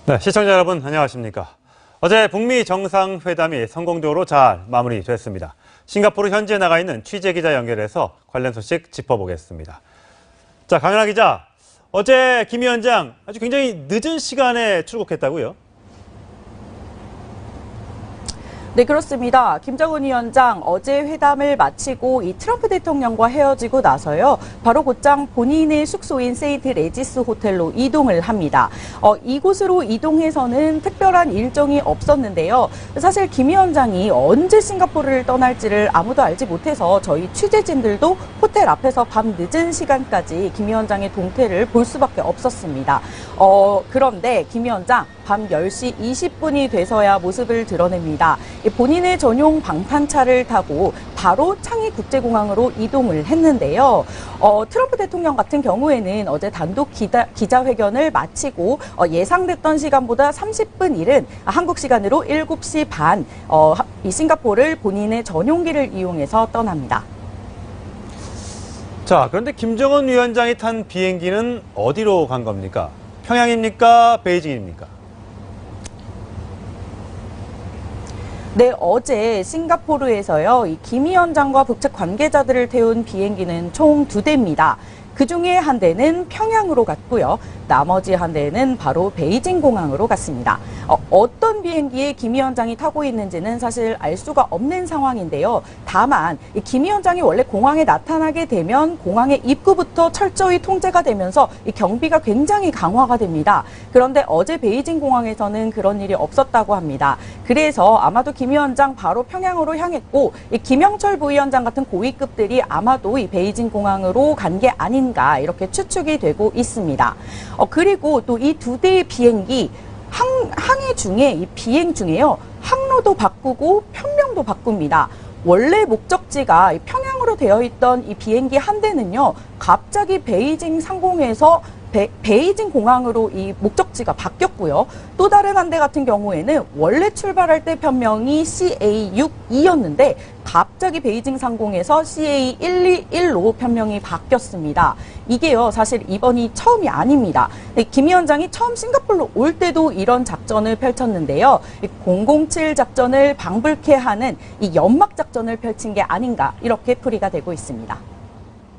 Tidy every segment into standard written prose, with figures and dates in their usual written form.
네, 시청자 여러분 안녕하십니까. 어제 북미 정상회담이 성공적으로 잘 마무리됐습니다. 싱가포르 현지에 나가 있는 취재기자 연결해서 관련 소식 짚어보겠습니다. 자, 강연아 기자, 어제 김 위원장 아주 굉장히 늦은 시간에 출국했다고요? 네, 그렇습니다. 김정은 위원장 어제 회담을 마치고 이 트럼프 대통령과 헤어지고 나서요. 바로 곧장 본인의 숙소인 세인트 레지스 호텔로 이동을 합니다. 이곳으로 이동해서는 특별한 일정이 없었는데요. 사실 김 위원장이 언제 싱가포르를 떠날지를 아무도 알지 못해서 저희 취재진들도 호텔 앞에서 밤 늦은 시간까지 김 위원장의 동태를 볼 수밖에 없었습니다. 그런데 김 위원장 밤 10시 20분이 돼서야 모습을 드러냅니다. 본인의 전용 방탄차를 타고 바로 창의국제공항으로 이동을 했는데요. 트럼프 대통령 같은 경우에는 어제 단독 기자회견을 마치고 예상됐던 시간보다 30분 이른 한국 시간으로 7시 반 이 싱가포르를 본인의 전용기를 이용해서 떠납니다. 자, 그런데 김정은 위원장이 탄 비행기는 어디로 간 겁니까? 평양입니까? 베이징입니까? 네, 어제 싱가포르에서요, 이 김 위원장과 북측 관계자들을 태운 비행기는 총 2대입니다. 그중에 한 대는 평양으로 갔고요. 나머지 한 대는 바로 베이징 공항으로 갔습니다. 어떤 비행기에 김 위원장이 타고 있는지는 사실 알 수가 없는 상황인데요. 다만 김 위원장이 원래 공항에 나타나게 되면 공항의 입구부터 철저히 통제가 되면서 이 경비가 굉장히 강화가 됩니다. 그런데 어제 베이징 공항에서는 그런 일이 없었다고 합니다. 그래서 아마도 김 위원장 바로 평양으로 향했고 이 김영철 부위원장 같은 고위급들이 아마도 이 베이징 공항으로 간 게 아닌가 이렇게 추측이 되고 있습니다. 그리고 또 이 2대의 비행기 항해 중에 이 비행 중에요. 항로도 바꾸고 편명도 바꿉니다. 원래 목적지가 평양으로 되어 있던 이 비행기 한 대는요. 갑자기 베이징 상공에서 베이징 공항으로 이 목적지가 바뀌었고요. 또 다른 한 대 같은 경우에는 원래 출발할 때 편명이 CA62였는데 갑자기 베이징 상공에서 CA121로 편명이 바뀌었습니다. 이게요, 사실 이번이 처음이 아닙니다. 김 위원장이 처음 싱가포르로 올 때도 이런 작전을 펼쳤는데요. 007 작전을 방불케 하는 이 연막 작전을 펼친 게 아닌가 이렇게 풀이가 되고 있습니다.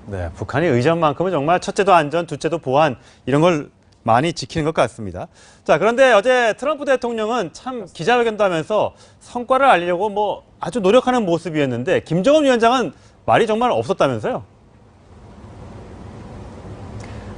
네, 북한의 의전만큼은 정말 첫째도 안전, 둘째도 보안 이런 걸 많이 지키는 것 같습니다. 자, 그런데 어제 트럼프 대통령은 참 기자회견도 하면서 성과를 알리려고 아주 노력하는 모습이었는데 김정은 위원장은 말이 정말 없었다면서요?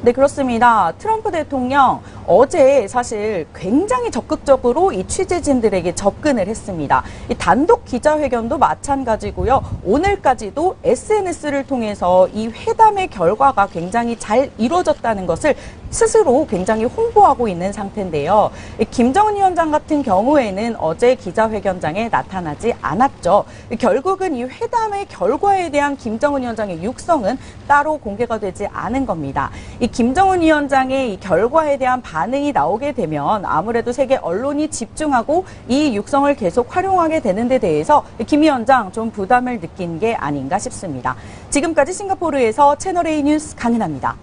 네, 그렇습니다. 트럼프 대통령 어제 사실 굉장히 적극적으로 이 취재진들에게 접근을 했습니다. 이 단독 기자회견도 마찬가지고요. 오늘까지도 SNS를 통해서 이 회담의 결과가 굉장히 잘 이루어졌다는 것을 스스로 굉장히 홍보하고 있는 상태인데요. 김정은 위원장 같은 경우에는 어제 기자회견장에 나타나지 않았죠. 결국은 이 회담의 결과에 대한 김정은 위원장의 육성은 따로 공개가 되지 않은 겁니다. 이 김정은 위원장의 이 결과에 대한 반응이 나오게 되면 아무래도 세계 언론이 집중하고 이 육성을 계속 활용하게 되는 데 대해서 김 위원장 좀 부담을 느낀 게 아닌가 싶습니다. 지금까지 싱가포르에서 채널A 뉴스 강은하입니다.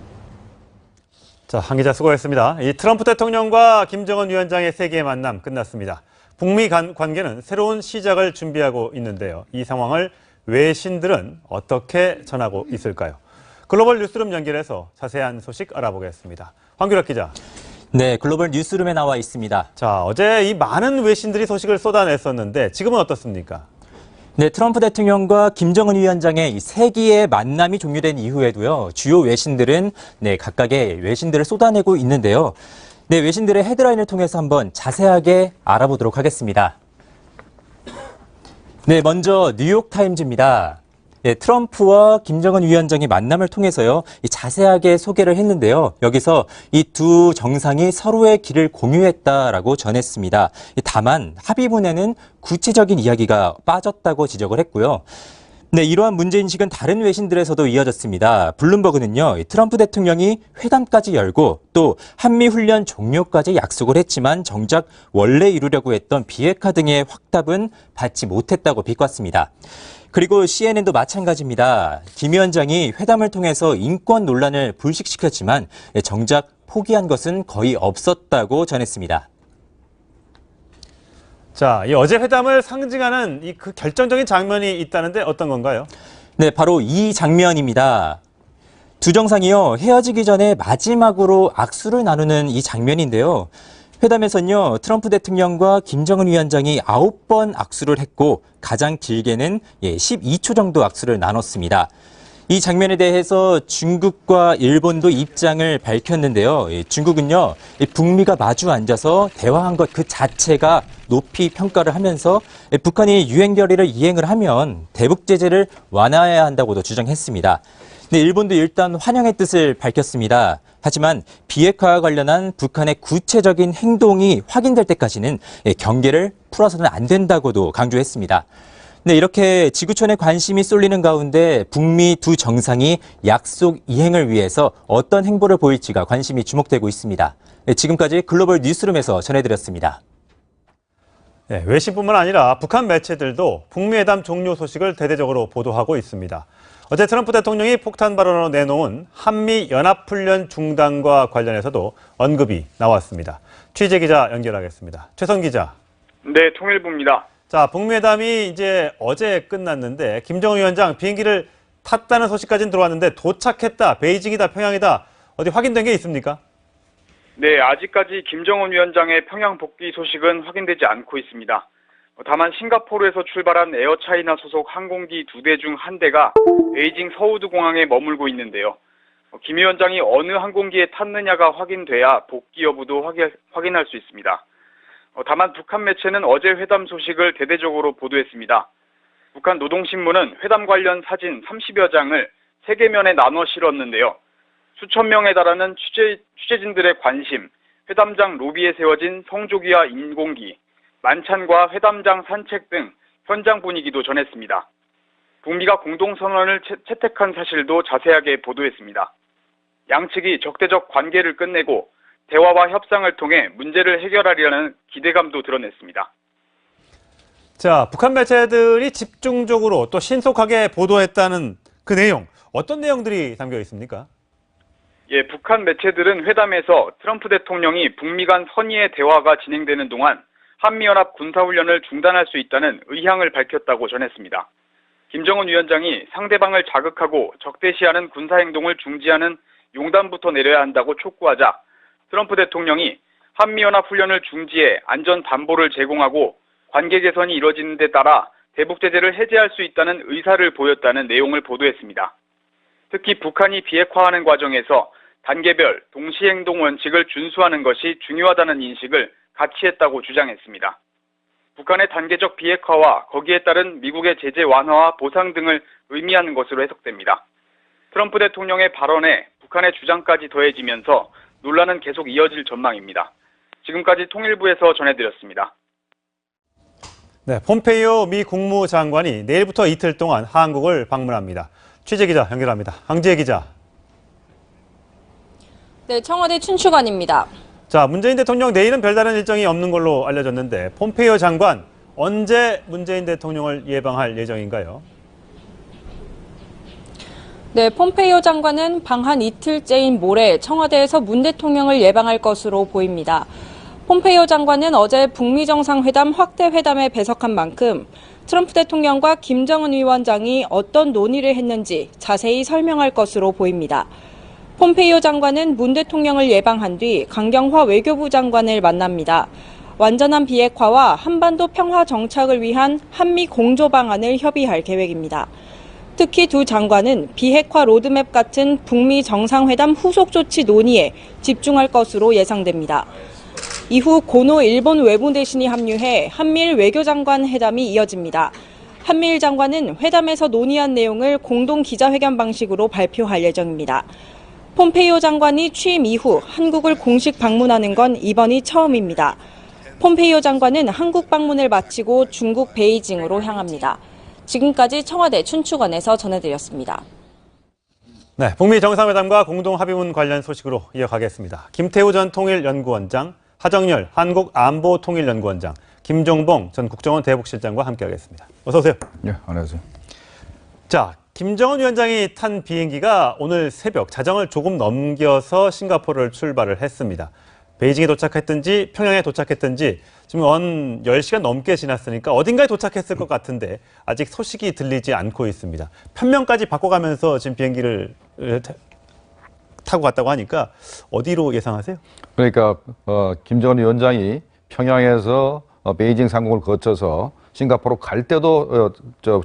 자, 한 기자 수고했습니다. 이 트럼프 대통령과 김정은 위원장의 세계 만남 끝났습니다. 북미 관계는 새로운 시작을 준비하고 있는데요. 이 상황을 외신들은 어떻게 전하고 있을까요? 글로벌 뉴스룸 연결해서 자세한 소식 알아보겠습니다. 황규락 기자. 네, 글로벌 뉴스룸에 나와 있습니다. 자, 어제 이 많은 외신들이 소식을 쏟아냈었는데 지금은 어떻습니까? 네, 트럼프 대통령과 김정은 위원장의 이 세기의 만남이 종료된 이후에도요, 주요 외신들은 각각의 외신들을 쏟아내고 있는데요. 네, 외신들의 헤드라인을 통해서 한번 자세하게 알아보도록 하겠습니다. 네, 먼저 뉴욕타임즈입니다. 네, 트럼프와 김정은 위원장의 만남을 통해서요, 자세하게 소개를 했는데요. 여기서 이 두 정상이 서로의 길을 공유했다라고 전했습니다. 다만 합의문에는 구체적인 이야기가 빠졌다고 지적을 했고요. 네, 이러한 문제인식은 다른 외신들에서도 이어졌습니다. 블룸버그는요, 트럼프 대통령이 회담까지 열고 또 한미훈련 종료까지 약속을 했지만 정작 원래 이루려고 했던 비핵화 등의 확답은 받지 못했다고 비꼬았습니다. 그리고 CNN도 마찬가지입니다. 김 위원장이 회담을 통해서 인권 논란을 불식시켰지만 정작 포기한 것은 거의 없었다고 전했습니다. 자, 이 어제 회담을 상징하는 그 결정적인 장면이 있다는데 어떤 건가요? 네, 바로 이 장면입니다. 두 정상이요, 헤어지기 전에 마지막으로 악수를 나누는 이 장면인데요. 회담에서는요, 트럼프 대통령과 김정은 위원장이 9번 악수를 했고 가장 길게는 12초 정도 악수를 나눴습니다. 이 장면에 대해서 중국과 일본도 입장을 밝혔는데요. 중국은요, 북미가 마주 앉아서 대화한 것 그 자체가 높이 평가를 하면서 북한이 유엔 결의를 이행을 하면 대북 제재를 완화해야 한다고도 주장했습니다. 네, 일본도 일단 환영의 뜻을 밝혔습니다. 하지만 비핵화와 관련한 북한의 구체적인 행동이 확인될 때까지는 경계를 풀어서는 안 된다고도 강조했습니다. 네, 이렇게 지구촌에 관심이 쏠리는 가운데 북미 두 정상이 약속 이행을 위해서 어떤 행보를 보일지가 관심이 주목되고 있습니다. 네, 지금까지 글로벌 뉴스룸에서 전해드렸습니다. 네, 외신뿐만 아니라 북한 매체들도 북미 회담 종료 소식을 대대적으로 보도하고 있습니다. 어제 트럼프 대통령이 폭탄 발언으로 내놓은 한미 연합훈련 중단과 관련해서도 언급이 나왔습니다. 취재 기자 연결하겠습니다. 최선 기자. 네, 통일부입니다. 자, 북미 회담이 이제 어제 끝났는데 김정은 위원장 비행기를 탔다는 소식까지는 들어왔는데 도착했다, 베이징이다, 평양이다 어디 확인된 게 있습니까? 네, 아직까지 김정은 위원장의 평양 복귀 소식은 확인되지 않고 있습니다. 다만 싱가포르에서 출발한 에어차이나 소속 항공기 2대 중 1대가 베이징 서우드 공항에 머물고 있는데요. 김 위원장이 어느 항공기에 탔느냐가 확인돼야 복귀 여부도 확인할 수 있습니다. 다만 북한 매체는 어제 회담 소식을 대대적으로 보도했습니다. 북한 노동신문은 회담 관련 사진 30여 장을 3개면에 나눠 실었는데요. 수천 명에 달하는 취재진들의 관심, 회담장 로비에 세워진 성조기와 인공기, 만찬과 회담장 산책 등 현장 분위기도 전했습니다. 북미가 공동선언을 채택한 사실도 자세하게 보도했습니다. 양측이 적대적 관계를 끝내고 대화와 협상을 통해 문제를 해결하려는 기대감도 드러냈습니다. 자, 북한 매체들이 집중적으로 또 신속하게 보도했다는 그 내용, 어떤 내용들이 담겨 있습니까? 예, 북한 매체들은 회담에서 트럼프 대통령이 북미 간 선의의 대화가 진행되는 동안 한미연합 군사훈련을 중단할 수 있다는 의향을 밝혔다고 전했습니다. 김정은 위원장이 상대방을 자극하고 적대시하는 군사행동을 중지하는 용단부터 내려야 한다고 촉구하자 트럼프 대통령이 한미연합훈련을 중지해 안전 담보를 제공하고 관계 개선이 이뤄지는 데 따라 대북 제재를 해제할 수 있다는 의사를 보였다는 내용을 보도했습니다. 특히 북한이 비핵화하는 과정에서 단계별 동시행동 원칙을 준수하는 것이 중요하다는 인식을 같이 했다고 주장했습니다. 북한의 단계적 비핵화와 거기에 따른 미국의 제재 완화와 보상 등을 의미하는 것으로 해석됩니다. 트럼프 대통령의 발언에 북한의 주장까지 더해지면서 논란은 계속 이어질 전망입니다. 지금까지 통일부에서 전해드렸습니다. 네, 폼페이오 미 국무장관이 내일부터 이틀 동안 한국을 방문합니다. 취재기자 연결합니다. 황지혜 기자. 네, 청와대 춘추관입니다. 자, 문재인 대통령 내일은 별다른 일정이 없는 걸로 알려졌는데 폼페이오 장관 언제 문재인 대통령을 예방할 예정인가요? 네, 폼페이오 장관은 방한 이틀째인 모레 청와대에서 문 대통령을 예방할 것으로 보입니다. 폼페이오 장관은 어제 북미 정상회담 확대 회담에 배석한 만큼 트럼프 대통령과 김정은 위원장이 어떤 논의를 했는지 자세히 설명할 것으로 보입니다. 폼페이오 장관은 문 대통령을 예방한 뒤 강경화 외교부 장관을 만납니다. 완전한 비핵화와 한반도 평화 정착을 위한 한미 공조 방안을 협의할 계획입니다. 특히 두 장관은 비핵화 로드맵 같은 북미 정상회담 후속 조치 논의에 집중할 것으로 예상됩니다. 이후 고노 일본 외무대신이 합류해 한미일 외교장관 회담이 이어집니다. 한미일 장관은 회담에서 논의한 내용을 공동 기자회견 방식으로 발표할 예정입니다. 폼페이오 장관이 취임 이후 한국을 공식 방문하는 건 이번이 처음입니다. 폼페이오 장관은 한국 방문을 마치고 중국 베이징으로 향합니다. 지금까지 청와대 춘추관에서 전해드렸습니다. 네, 북미 정상회담과 공동합의문 관련 소식으로 이어가겠습니다. 김태우 전 통일연구원장, 하정열 한국안보통일연구원장, 김종봉 전 국정원 대북실장과 함께하겠습니다. 어서 오세요. 네, 안녕하세요. 자, 김정은 위원장이 탄 비행기가 오늘 새벽 자정을 조금 넘겨서 싱가포르를 출발을 했습니다. 베이징에 도착했든지 평양에 도착했든지 지금 10시간 넘게 지났으니까 어딘가에 도착했을 것 같은데 아직 소식이 들리지 않고 있습니다. 편명까지 바꿔가면서 지금 비행기를 타고 갔다고 하니까 어디로 예상하세요? 그러니까 김정은 위원장이 평양에서 베이징 상공을 거쳐서 싱가포르 갈 때도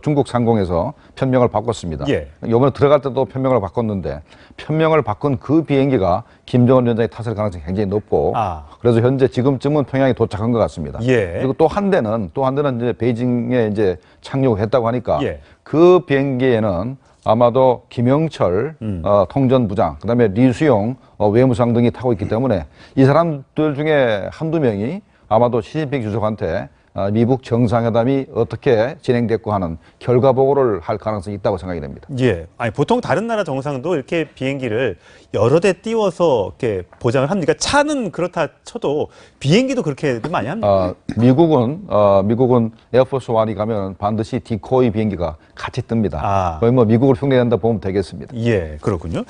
중국 상공에서 편명을 바꿨습니다. 예. 이번에 들어갈 때도 편명을 바꿨는데 편명을 바꾼 그 비행기가 김정은 위원장이 탔을 가능성이 굉장히 높고 그래서 현재 지금쯤은 평양에 도착한 것 같습니다. 예. 그리고 또 한 대는 이제 베이징에 이제 착륙했다고 하니까 예. 그 비행기에는 아마도 김영철 통전부장, 그다음에 리수용 외무상 등이 타고 있기 때문에 이 사람들 중에 한두 명이 아마도 시진핑 주석한테 미국 정상회담이 어떻게 진행됐고 하는 결과 보고를 할 가능성이 있다고 생각이 됩니다. 예. 아니, 보통 다른 나라 정상도 이렇게 비행기를 여러 대 띄워서 이렇게 보장을 합니까? 차는 그렇다 쳐도 비행기도 그렇게 많이 합니까? 미국은 에어포스 1이 가면 반드시 디코이 비행기가 같이 뜹니다. 거의 뭐 미국을 흉내낸다 보면 되겠습니다. 예, 그렇군요.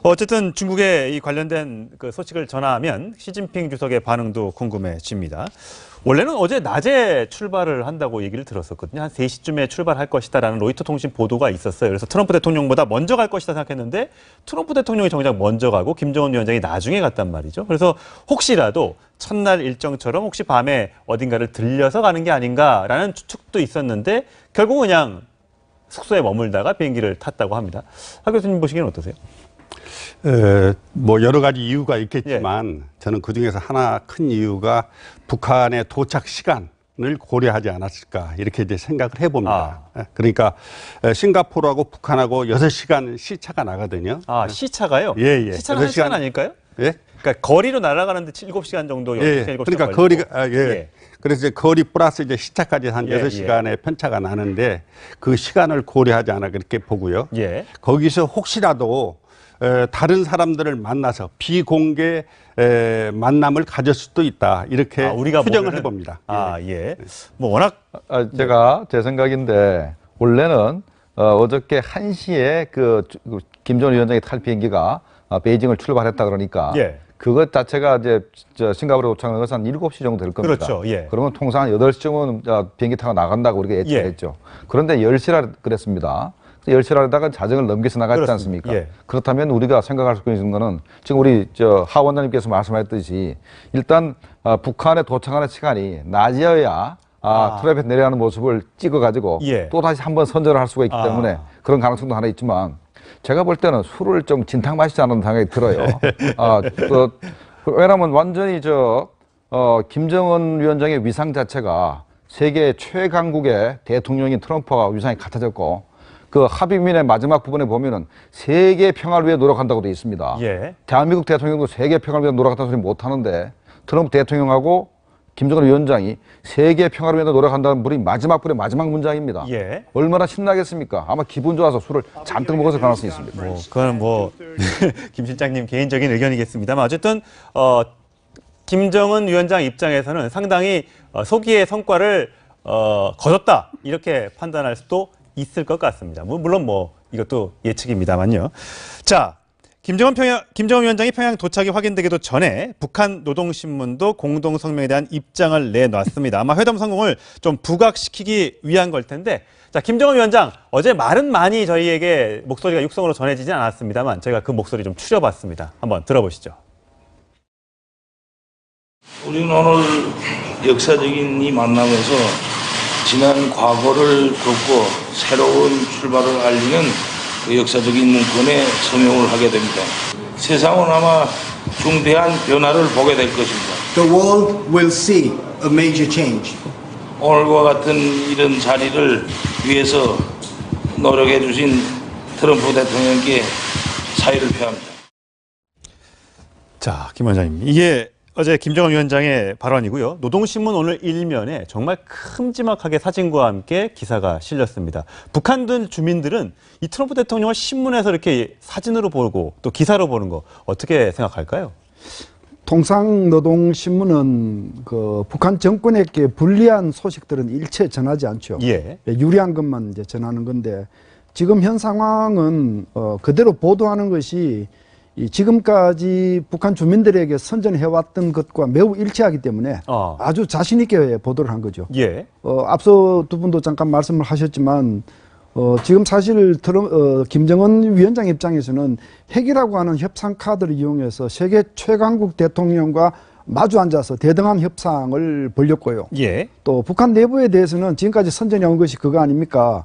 어쨌든 중국의 이 관련된 그 소식을 전하면 시진핑 주석의 반응도 궁금해집니다. 원래는 어제 낮에 출발을 한다고 얘기를 들었었거든요. 한 3시쯤에 출발할 것이다라는 로이터 통신 보도가 있었어요. 그래서 트럼프 대통령보다 먼저 갈 것이다 생각했는데 트럼프 대통령이 정작 먼저 가고 김정은 위원장이 나중에 갔단 말이죠. 그래서 혹시라도 첫날 일정처럼 혹시 밤에 어딘가를 들려서 가는 게 아닌가라는 추측도 있었는데 결국 그냥 숙소에 머물다가 비행기를 탔다고 합니다. 하 교수님 보시기에는 어떠세요? 뭐 여러 가지 이유가 있겠지만 저는 그중에서 하나 큰 이유가 북한의 도착 시간을 고려하지 않았을까 이렇게 이제 생각을 해봅니다. 그러니까 싱가포르하고 북한하고 6시간 시차가 나거든요. 시차가요? 예. 시차는 1시간 아닐까요? 예? 그러니까 거리로 날아가는데 7시간 정도, 6시간, 7시간 그러니까 걸리고. 거리가 그래서 이제 거리 플러스 이제 시차까지 한 6시간의 편차가 나는데 그 시간을 고려하지 않아 그렇게 보고요. 거기서 혹시라도 다른 사람들을 만나서 비공개 만남을 가질 수도 있다. 이렇게 우리가 추정을 해봅니다. 뭐 워낙 제가 제 생각인데 원래는 어저께 1시에 그 김정은 위원장이 탈 비행기가 베이징을 출발했다 그러니까 그것 자체가 이제 싱가포르에 도착하는 것은 한 7시 정도 될 겁니다. 그렇죠. 그러면 통상 8시쯤은 비행기 타고 나간다고 우리가 예측했죠. 그런데 10시라 그랬습니다. 10시를 하다가 자정을 넘겨서 나갔지 않습니까? 그렇다면 우리가 생각할 수 있는 거는 지금 우리 하 원장님께서 말씀하셨듯이 일단 북한에 도착하는 시간이 낮이어야 트랩에 내려가는 모습을 찍어가지고 또다시 한번 선전을 할 수가 있기 때문에 그런 가능성도 하나 있지만 제가 볼 때는 술을 좀 진탕 마시지 않은 생각이 들어요. 왜냐하면 완전히 김정은 위원장의 위상 자체가 세계 최강국의 대통령인 트럼프와 위상이 같아졌고 그 합의문의 마지막 부분에 보면은 세계 평화를 위해 노력한다고 되어 있습니다. 대한민국 대통령도 세계 평화를 위해 노력한다는 소리 못 하는데 트럼프 대통령하고 김정은 위원장이 세계 평화를 위해 노력한다는 분이 마지막 문장입니다. 얼마나 신나겠습니까? 아마 기분 좋아서 술을 잔뜩 먹어서 가능성이 있습니다. 그건 김 실장님 개인적인 의견이겠습니다만 어쨌든 김정은 위원장 입장에서는 상당히 소기의 성과를 거뒀다 이렇게 판단할 수도 있을 것 같습니다. 물론 이것도 예측입니다만요. 자, 김정은 위원장이 평양 도착이 확인되기도 전에 북한 노동신문도 공동 성명에 대한 입장을 내놨습니다. 아마 회담 성공을 좀 부각시키기 위한 걸 텐데, 자, 김정은 위원장 어제 말은 많이 저희에게 목소리가 육성으로 전해지진 않았습니다만 저희가 그 목소리 좀 추려봤습니다. 한번 들어보시죠. 우리는 오늘 역사적인 이 만남에서 지난 과거를 덮고 새로운 출발을 알리는 그 역사적인 문건에 서명을 하게 됩니다. 세상은 아마 중대한 변화를 보게 될 것입니다. The world will see a major change. 오늘과 같은 이런 자리를 위해서 노력해 주신 트럼프 대통령께 사의를 표합니다. 자, 김 원장님, 이게 어제 김정은 위원장의 발언이고요. 노동신문 오늘 일면에 정말 큼지막하게 사진과 함께 기사가 실렸습니다. 북한 주민들은 이 트럼프 대통령을 신문에서 이렇게 사진으로 보고 또 기사로 보는 거 어떻게 생각할까요? 통상 노동신문은 그 북한 정권에게 불리한 소식들은 일체 전하지 않죠. 유리한 것만 이제 전하는 건데 지금 현 상황은 그대로 보도하는 것이 이 지금까지 북한 주민들에게 선전해왔던 것과 매우 일치하기 때문에 아주 자신 있게 보도를 한 거죠. 예. 앞서 두 분도 잠깐 말씀을 하셨지만 지금 사실 김정은 위원장 입장에서는 핵이라고 하는 협상 카드를 이용해서 세계 최강국 대통령과 마주 앉아서 대등한 협상을 벌였고요. 예. 또 북한 내부에 대해서는 지금까지 선전해온 것이 그거 아닙니까?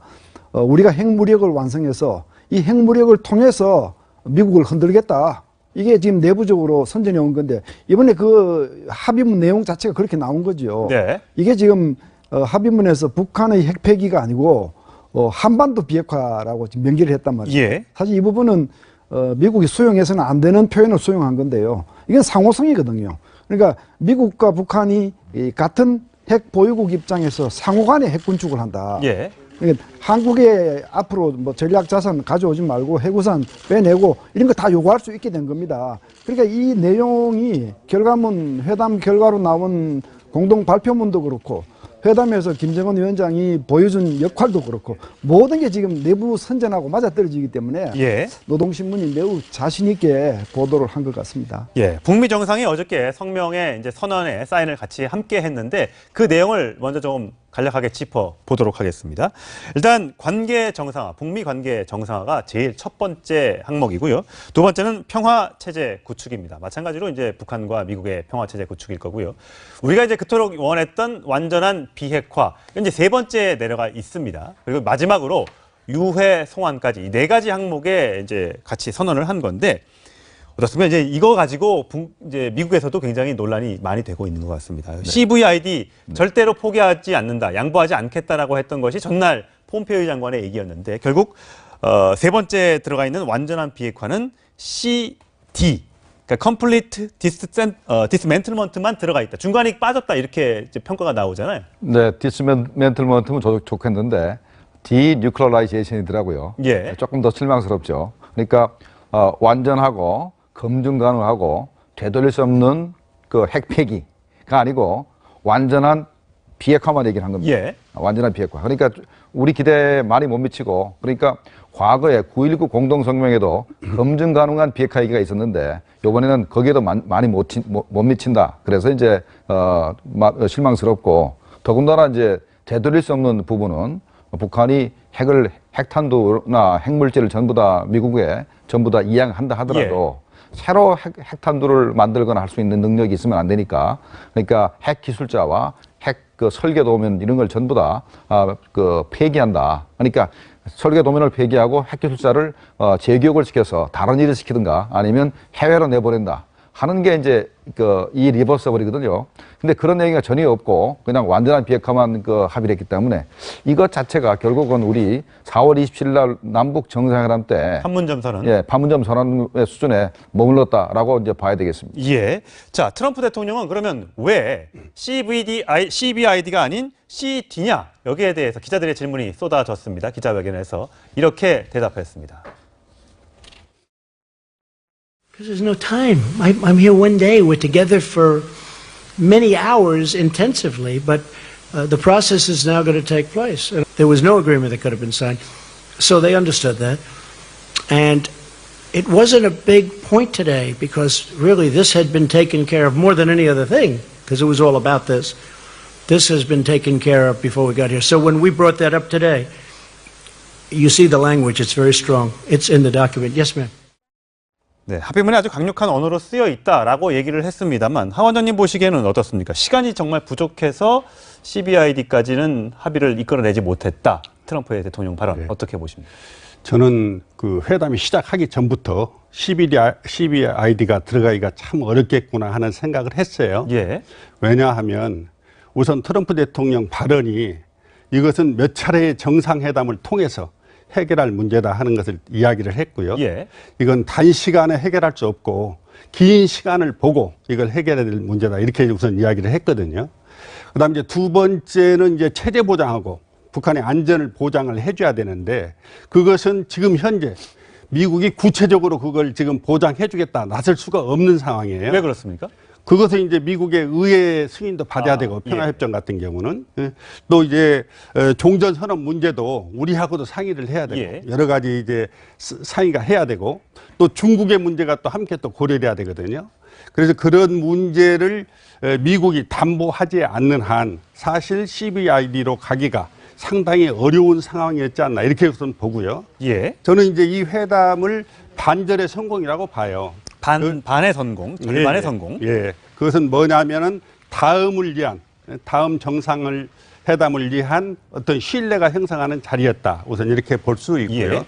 우리가 핵무력을 완성해서 이 핵무력을 통해서 미국을 흔들겠다. 이게 지금 내부적으로 선전해온 건데 이번에 그 합의문 내용 자체가 그렇게 나온 거죠. 네. 이게 지금 합의문에서 북한의 핵 폐기가 아니고 한반도 비핵화라고 지금 명기를 했단 말이에요. 예. 사실 이 부분은 미국이 수용해서는 안 되는 표현을 수용한 건데요. 이건 상호성이거든요. 그러니까 미국과 북한이 같은 핵 보유국 입장에서 상호간에 핵 군축을 한다. 예. 그러니까 한국에 앞으로 뭐 전략 자산 가져오지 말고 해구산 빼내고 이런 거 다 요구할 수 있게 된 겁니다. 그러니까 이 내용이 결과문 회담 결과로 나온 공동 발표문도 그렇고 회담에서 김정은 위원장이 보여준 역할도 그렇고 모든 게 지금 내부 선전하고 맞아떨어지기 때문에 예. 노동신문이 매우 자신 있게 보도를 한 것 같습니다. 예. 북미 정상이 어저께 성명에 이제 선언에 사인을 같이 함께 했는데 그 내용을 먼저 좀 간략하게 짚어 보도록 하겠습니다. 일단 관계 정상화, 북미 관계 정상화가 제일 첫 번째 항목이고요. 두 번째는 평화 체제 구축입니다. 마찬가지로 이제 북한과 미국의 평화 체제 구축일 거고요. 우리가 이제 그토록 원했던 완전한 비핵화, 이제 세 번째 내려가 있습니다. 그리고 마지막으로 유해 송환까지 이 네 가지 항목에 이제 같이 선언을 한 건데 어떻습니까? 이제 이거 가지고 이제 미국에서도 굉장히 논란이 많이 되고 있는 것 같습니다. 네. CVID 절대로 포기하지 않는다, 양보하지 않겠다라고 했던 것이 전날 폼페이오 장관의 얘기였는데 결국 세 번째 들어가 있는 완전한 비핵화는 CD, 그러니까 Complete Dismantlement만 들어가 있다. 중간이 빠졌다 이렇게 이제 평가가 나오잖아요. 네, Dismantlement면 좋겠는데 Denuclearization이더라고요. 예. 조금 더 실망스럽죠. 그러니까 완전하고 검증 가능하고 되돌릴 수 없는 그 핵 폐기가 아니고 완전한 비핵화만 얘기를 한 겁니다. 예. 완전한 비핵화. 그러니까 우리 기대에 많이 못 미치고 그러니까 과거에 9.19 공동성명에도 검증 가능한 비핵화 얘기가 있었는데 이번에는 거기에도 많이 못 미친다. 그래서 이제 실망스럽고 더군다나 이제 되돌릴 수 없는 부분은 북한이 핵탄두나 핵물질을 전부 다 미국에 전부 다 이양한다 하더라도 새로 핵탄두를 만들거나 할 수 있는 능력이 있으면 안 되니까 그러니까 핵 기술자와 핵 그 설계 도면 이런 걸 전부 다 폐기한다. 그러니까 설계 도면을 폐기하고 핵 기술자를 재교육을 시켜서 다른 일을 시키든가 아니면 해외로 내보낸다 하는 게 이제 이 리버서블이거든요. 근데 그런 얘기가 전혀 없고 그냥 완전한 비핵화만 합의를 했기 때문에 이것 자체가 결국은 우리 4월 27일 날 남북 정상회담 때 판문점 선언. 예, 판문점 선언의 수준에 머물렀다라고 이제 봐야 되겠습니다. 예. 자, 트럼프 대통령은 그러면 왜 CVID가 아닌 CD냐? 여기에 대해서 기자들의 질문이 쏟아졌습니다. 기자회견에서 이렇게 대답했습니다. Because there's no time. I'm here one day. We're together for many hours intensively, but the process is now going to take place. And there was no agreement that could have been signed, so they understood that. And it wasn't a big point today because really this had been taken care of more than any other thing because it was all about this. This has been taken care of before we got here. So when we brought that up today, you see the language. It's very strong. It's in the document. Yes, ma'am. 네, 합의문에 아주 강력한 언어로 쓰여 있다라고 얘기를 했습니다만 하 원장님 보시기에는 어떻습니까? 시간이 정말 부족해서 CVID까지는 합의를 이끌어내지 못했다. 트럼프의 대통령 발언 어떻게 보십니까? 저는 그 회담이 시작하기 전부터 CVID가 들어가기가 참 어렵겠구나 하는 생각을 했어요. 예. 왜냐하면 우선 트럼프 대통령 발언이 이것은 몇 차례의 정상회담을 통해서 해결할 문제다 하는 것을 이야기를 했고요. 예. 이건 단시간에 해결할 수 없고 긴 시간을 보고 이걸 해결해야 될 문제다 이렇게 우선 이야기를 했거든요. 그다음 이제 두 번째는 이제 체제 보장하고 북한의 안전을 보장을 해줘야 되는데 그것은 지금 현재 미국이 구체적으로 그걸 지금 보장해주겠다 나설 수가 없는 상황이에요. 왜 그렇습니까? 그것은 이제 미국의 의회 승인도 받아야 되고 평화협정 같은 경우는 또 이제 종전 선언 문제도 우리하고도 상의를 해야 되고 여러 가지 이제 상의가 해야 되고 또 중국의 문제가 또 함께 또 고려돼야 되거든요. 그래서 그런 문제를 미국이 담보하지 않는 한 사실 CVID로 가기가 상당히 어려운 상황이었지 않나 이렇게 우선 보고요. 저는 이제 이 회담을 반절의 성공이라고 봐요. 반의 성공, 절반의 성공. 그것은 뭐냐면은 다음 정상을 회담을 위한 어떤 신뢰가 형성하는 자리였다. 우선 이렇게 볼 수 있고요.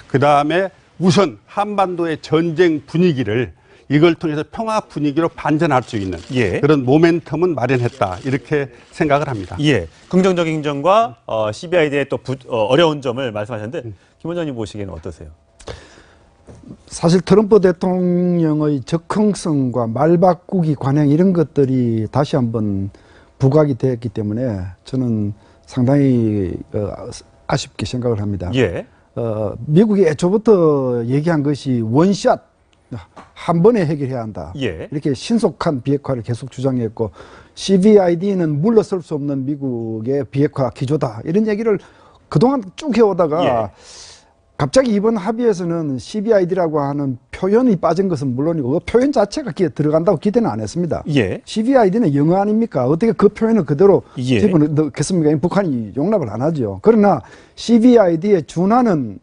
그 다음에 우선 한반도의 전쟁 분위기를 이걸 통해서 평화 분위기로 반전할 수 있는 그런 모멘텀은 마련했다. 이렇게 생각을 합니다. 긍정적인 점과 CVID의 또 어려운 점을 말씀하셨는데 김 원장님 보시기에는 어떠세요? 사실 트럼프 대통령의 적흥성과 말바꾸기 관행 이런 것들이 다시 한번 부각이 되었기 때문에 저는 상당히 아쉽게 생각을 합니다. 미국이 애초부터 얘기한 것이 원샷 한 번에 해결해야 한다. 이렇게 신속한 비핵화를 계속 주장했고 CVID는 물러설 수 없는 미국의 비핵화 기조다. 이런 얘기를 그동안 쭉 해오다가 갑자기 이번 합의에서는 CVID라고 하는 표현이 빠진 것은 물론이고 그 표현 자체가 들어간다고 기대는 안 했습니다. CVID는 영어 아닙니까? 어떻게 그 표현을 그대로 집어넣겠습니까? 북한이 용납을 안 하죠. 그러나 CVID에 준하는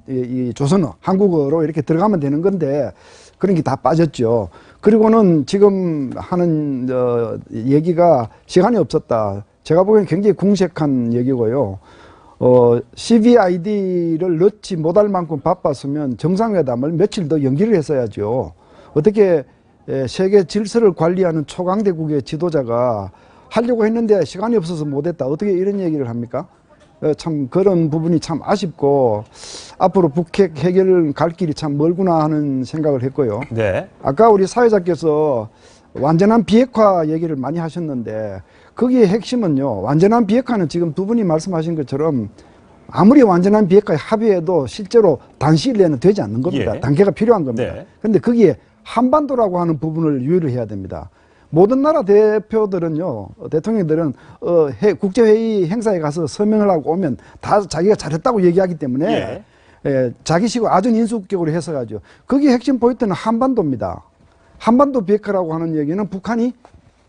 이 조선어, 한국어로 이렇게 들어가면 되는 건데 그런 게 다 빠졌죠. 그리고는 지금 하는 얘기가 시간이 없었다. 제가 보기엔 굉장히 궁색한 얘기고요. CVID를 넣지 못할 만큼 바빴으면 정상회담을 며칠 더 연기를 했어야죠. 어떻게 세계 질서를 관리하는 초강대국의 지도자가 하려고 했는데 시간이 없어서 못했다. 어떻게 이런 얘기를 합니까? 참 그런 부분이 참 아쉽고 앞으로 북핵 해결 갈 길이 참 멀구나 하는 생각을 했고요. 아까 우리 사회자께서 완전한 비핵화 얘기를 많이 하셨는데 거기에 핵심은요. 완전한 비핵화는 지금 두 분이 말씀하신 것처럼 아무리 완전한 비핵화에 합의해도 실제로 단시일 내에는 되지 않는 겁니다. 단계가 필요한 겁니다. 그런데 거기에 한반도라고 하는 부분을 유의를 해야 됩니다. 모든 나라 대표들은요, 대통령들은 국제회의 행사에 가서 서명을 하고 오면 다 자기가 잘했다고 얘기하기 때문에 자기식으로 아주 인수격으로 해석하죠. 거기에 핵심 포인트는 한반도입니다. 한반도 비핵화라고 하는 얘기는 북한이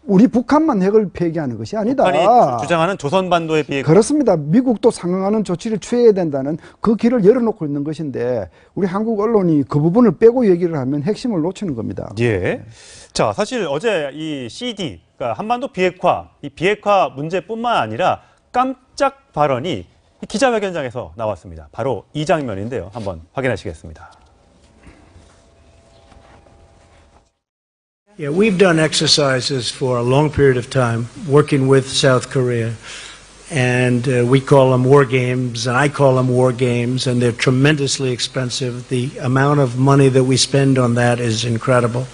우리 북한만 핵을 폐기하는 것이 아니다. 북한이 주장하는 조선반도의 비핵화. 그렇습니다. 미국도 상응하는 조치를 취해야 된다는 그 길을 열어놓고 있는 것인데 우리 한국 언론이 그 부분을 빼고 얘기를 하면 핵심을 놓치는 겁니다. 자, 사실 어제 이 CD, 그러니까 한반도 비핵화, 이 비핵화 문제뿐만 아니라 깜짝 발언이 기자회견장에서 나왔습니다. 바로 이 장면인데요. 한번 확인하시겠습니다. Yeah, we've done exercises for a long period of time working with South Korea. And we call them war games, and I call them war games, and they're tremendously expensive. The amount of money that we spend on that is incredible.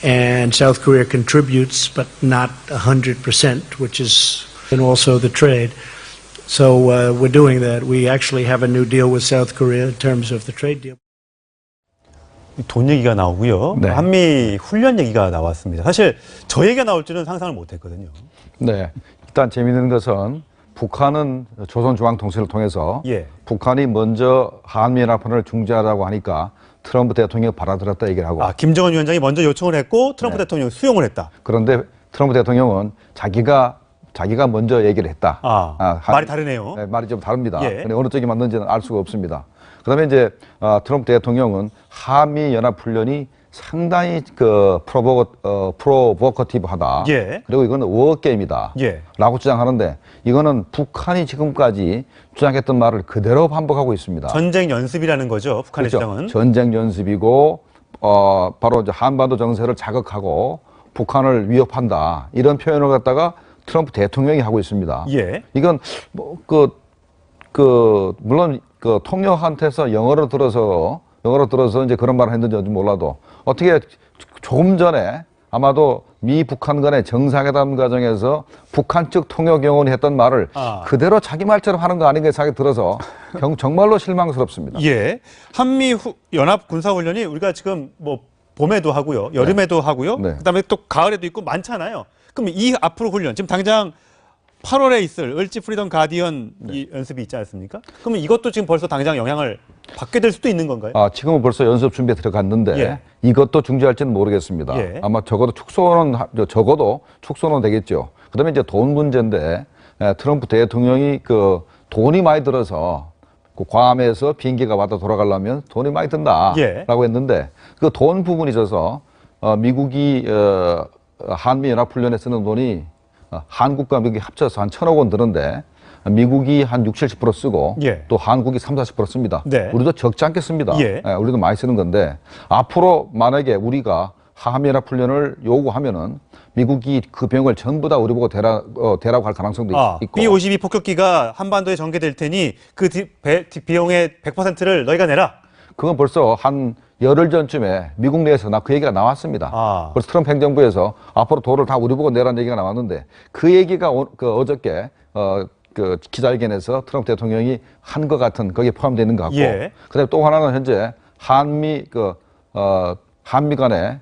And South Korea contributes, but not 100%, which is, and also the trade. So we're doing that. We actually have a new deal with South Korea in terms of the trade deal. 돈 얘기가 나오고요. 한미 훈련 얘기가 나왔습니다. 사실 저 얘기가 나올 줄은 상상을 못했거든요. 일단 재미있는 것은 북한은 조선중앙통신을 통해서 북한이 먼저 한미연합훈련을 중지하라고 하니까 트럼프 대통령이 받아들였다 얘기를 하고 김정은 위원장이 먼저 요청을 했고 트럼프 대통령이 수용을 했다. 그런데 트럼프 대통령은 자기가 먼저 얘기를 했다. 말이 다르네요. 말이 좀 다릅니다. 근데 어느 쪽이 맞는지는 알 수가 없습니다. 그다음에 이제 트럼프 대통령은 한미 연합 훈련이 상당히 프로보커티브하다. 그리고 이거는 워게임이다. 라고 주장하는데 이거는 북한이 지금까지 주장했던 말을 그대로 반복하고 있습니다. 전쟁 연습이라는 거죠. 북한의 주장은. 전쟁 연습이고 바로 이제 한반도 정세를 자극하고 북한을 위협한다. 이런 표현을 갖다가 트럼프 대통령이 하고 있습니다. 이건 물론 통역한테서 영어로 들어서 이제 그런 말을 했는지 몰라도 어떻게 조금 전에 아마도 미 북한 간의 정상회담 과정에서 북한 측 통역 영혼이 했던 말을 그대로 자기 말처럼 하는 거 아닌가 생각이 들어서 정말로 실망스럽습니다. 한미 연합 군사훈련이 우리가 지금 뭐 봄에도 하고요, 여름에도 하고요, 네. 그다음에 또 가을에도 있고 많잖아요. 그럼 이 앞으로 훈련 지금 당장 8월에 있을 을지 프리덤 가디언 이 연습이 있지 않습니까? 그러면 이것도 지금 벌써 당장 영향을 받게 될 수도 있는 건가요? 지금은 벌써 연습 준비에 들어갔는데 예. 이것도 중지할지는 모르겠습니다. 예. 아마 적어도 축소는 되겠죠. 그다음에 이제 돈 문제인데 트럼프 대통령이 그 돈이 많이 들어서 그 괌에서 비행기가 왔다 돌아가려면 돈이 많이 든다라고 예. 했는데 그 돈 부분이 있어서 미국이 한미 연합훈련에 쓰는 돈이 한국과 미국이 합쳐서 한 1,000억 원 드는데 미국이 한 60, 70% 쓰고 예. 또 한국이 30, 40% 씁니다. 네. 우리도 적지 않게 씁니다. 예. 우리도 많이 쓰는 건데 앞으로 만약에 우리가 한미연합훈련을 요구하면은 미국이 그 비용을 전부 다 우리 보고 대라고 할 가능성도 있고. B-52 폭격기가 한반도에 전개될 테니 그 비용의 100%를 너희가 내라. 그건 벌써 한 열흘 전쯤에 미국 내에서 그 얘기가 나왔습니다. 벌써 트럼프 행정부에서 앞으로 돈을 다 우리 보고 내라는 얘기가 나왔는데 그 얘기가 어저께 그 기자회견에서 트럼프 대통령이 한 것 같은 거기에 포함되어 있는 것 같고. 예. 그다음에 또 하나는 현재 한미 간에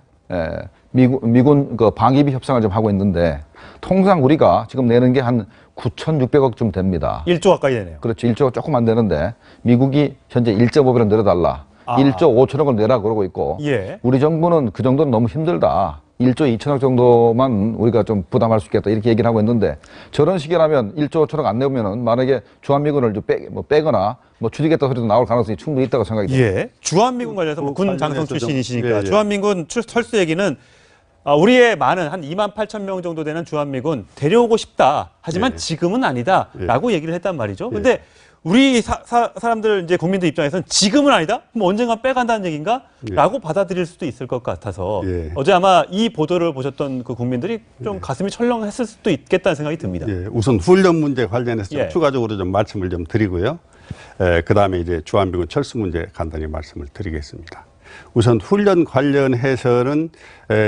미군 그 방위비 협상을 좀 하고 있는데 통상 우리가 지금 내는 게 한 9,600억쯤 됩니다. 1조 가까이 되네요. 그렇죠. 1조가 조금 안 되는데 미국이 현재 1.5배로 내려달라. 1조 5천억을 내라 그러고 있고 예. 우리 정부는 그 정도는 너무 힘들다. 1조 2천억 정도만 우리가 좀 부담할 수 있겠다 이렇게 얘기를 하고 있는데 저런 식이라면 1조 5천억 안 내면은 만약에 주한미군을 빼거나 줄이겠다 소리도 나올 가능성이 충분히 있다고 생각이 듭니다. 예. 주한미군 관련해서 군 장성 출신이시니까 예. 주한미군 철수 얘기는 우리의 많은 한 28,000명 정도 되는 주한미군 데려오고 싶다. 하지만 예. 지금은 아니다라고 얘기를 했단 말이죠. 예. 근데 우리 사람들 이제 국민들 입장에서는 지금은 아니다? 그럼 언젠가 빼간다는 얘기인가? 라고 받아들일 수도 있을 것 같아서 예. 어제 아마 이 보도를 보셨던 그 국민들이 좀 가슴이 철렁했을 수도 있겠다는 생각이 듭니다. 예, 우선 훈련 문제 관련해서 좀 예. 추가적으로 좀 말씀을 좀 드리고요. 그 다음에 이제 주한미군 철수 문제 간단히 말씀을 드리겠습니다. 우선 훈련 관련해서는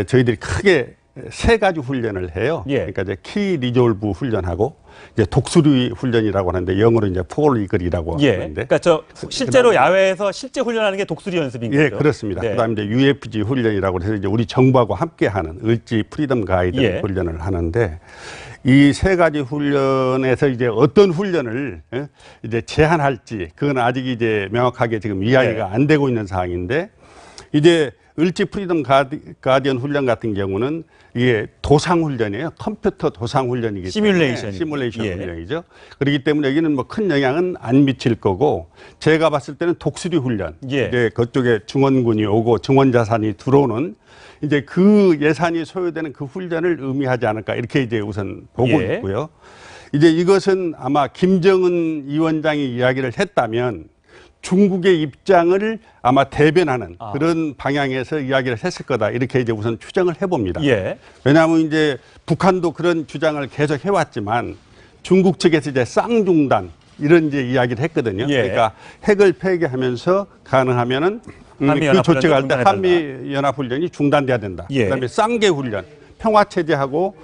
저희들이 크게 세 가지 훈련을 해요. 예. 그러니까 이제 키 리졸브 훈련하고 이제 독수리 훈련이라고 하는데 영어로 이제 폴 이글이라고 예. 하는데. 그러니까 실제로 야외에서 실제 훈련하는 게 독수리 연습인 거죠. 예, 그렇습니다. 네. 그다음에 이제 UFG 훈련이라고 해서 이제 우리 정부하고 함께하는 을지 프리덤 가이드 예. 훈련을 하는데 이 세 가지 훈련에서 이제 어떤 훈련을 이제 제한할지 그건 아직 이제 명확하게 지금 이야기가 안 되고 있는 사항인데 이제 을지 프리덤 가디언 훈련 같은 경우는 이게 도상 훈련이에요. 컴퓨터 도상 훈련이기 때문에 시뮬레이션 예. 훈련이죠. 그렇기 때문에 여기는 뭐 큰 영향은 안 미칠 거고 제가 봤을 때는 독수리 훈련 예. 이제 그쪽에 중원군이 오고 증원자산이 들어오는 이제 그 예산이 소요되는 그 훈련을 의미하지 않을까 이렇게 이제 우선 보고 예. 있고요. 이제 이것은 아마 김정은 위원장이 이야기를 했다면 중국의 입장을 아마 대변하는 그런 방향에서 이야기를 했을 거다. 이렇게 이제 우선 추정을 해봅니다. 예. 왜냐하면 이제 북한도 그런 주장을 계속 해왔지만 중국 측에서 이제 쌍중단 이런 이제 이야기를 했거든요. 예. 그러니까 핵을 폐기하면서 가능하면은 그 조치가 할 때 한미연합훈련이 중단돼야 된다. 예. 그다음에 쌍계훈련. 평화체제하고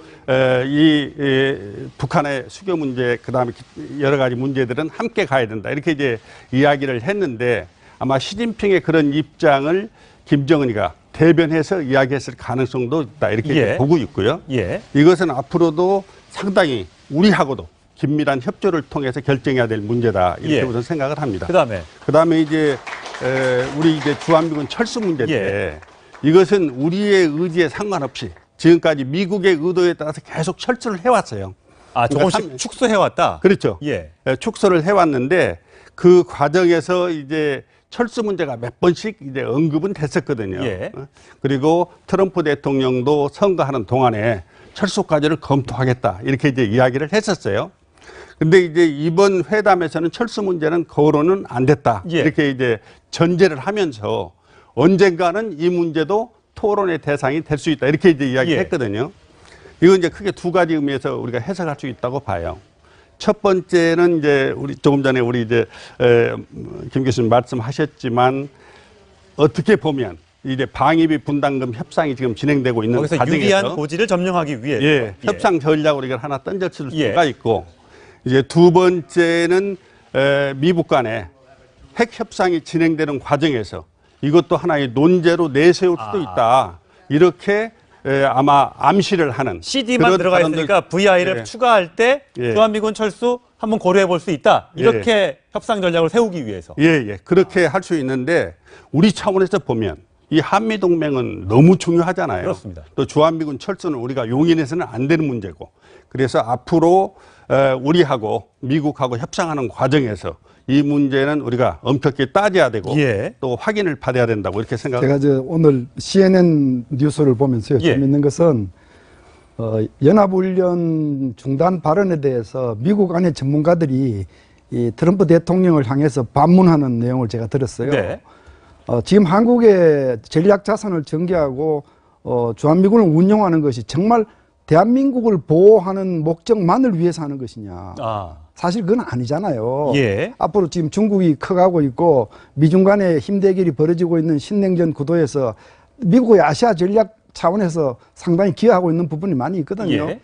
북한의 수교 문제 그다음에 여러 가지 문제들은 함께 가야 된다. 이렇게 이제 이야기를 했는데 아마 시진핑의 그런 입장을 김정은이가 대변해서 이야기했을 가능성도 있다. 이렇게 예. 보고 있고요. 예. 이것은 앞으로도 상당히 우리하고도 긴밀한 협조를 통해서 결정해야 될 문제다. 이렇게 예. 우선 생각을 합니다. 그다음에 이제 우리 이제 주한미군 철수 문제인데 예. 이것은 우리의 의지에 상관없이 지금까지 미국의 의도에 따라서 계속 철수를 해왔어요. 조금씩 축소해왔다? 그렇죠. 예. 축소를 해왔는데 그 과정에서 이제 철수 문제가 몇 번씩 이제 언급은 됐었거든요. 예. 그리고 트럼프 대통령도 선거하는 동안에 철수까지를 검토하겠다. 이렇게 이제 이야기를 했었어요. 근데 이제 이번 회담에서는 철수 문제는 거론은 안 됐다. 예. 이렇게 이제 전제를 하면서 언젠가는 이 문제도 토론의 대상이 될 수 있다. 이렇게 이제 이야기했거든요. 이건 이제 크게 두 가지 의미에서 우리가 해석할 수 있다고 봐요. 첫 번째는 이제 우리 조금 전에 우리 이제 김 교수님 말씀하셨지만 어떻게 보면 이제 방위비 분담금 협상이 지금 진행되고 있는 거기서 과정에서 유리한 고지를 점령하기 위해서 예, 협상 전략으로 이걸 하나 던졌을 수가 있고 이제 두 번째는 미국 간에 핵 협상이 진행되는 과정에서 이것도 하나의 논제로 내세울 수도 있다. 이렇게 아마 암시를 하는 CD만 들어가 있으니까 VI를 추가할 때 주한미군 철수 한번 고려해 볼 수 있다. 이렇게 협상 전략을 세우기 위해서. 그렇게 할 수 있는데 우리 차원에서 보면 이 한미동맹은 너무 중요하잖아요. 그렇습니다. 또 주한미군 철수는 우리가 용인해서는 안 되는 문제고 그래서 앞으로 우리하고 미국하고 협상하는 과정에서 이 문제는 우리가 엄격히 따져야 되고 또 확인을 받아야 된다고 이렇게 생각합니다. 제가 오늘 CNN 뉴스를 보면서요. 재밌는 것은 연합훈련 중단 발언에 대해서 미국 안의 전문가들이 이 트럼프 대통령을 향해서 반문하는 내용을 제가 들었어요. 지금 한국의 전략 자산을 전개하고 주한미군을 운용하는 것이 정말 대한민국을 보호하는 목적만을 위해서 하는 것이냐. 사실 그건 아니잖아요. 앞으로 지금 중국이 커가고 있고 미중 간의 힘대결이 벌어지고 있는 신냉전 구도에서 미국의 아시아 전략 차원에서 상당히 기여하고 있는 부분이 많이 있거든요.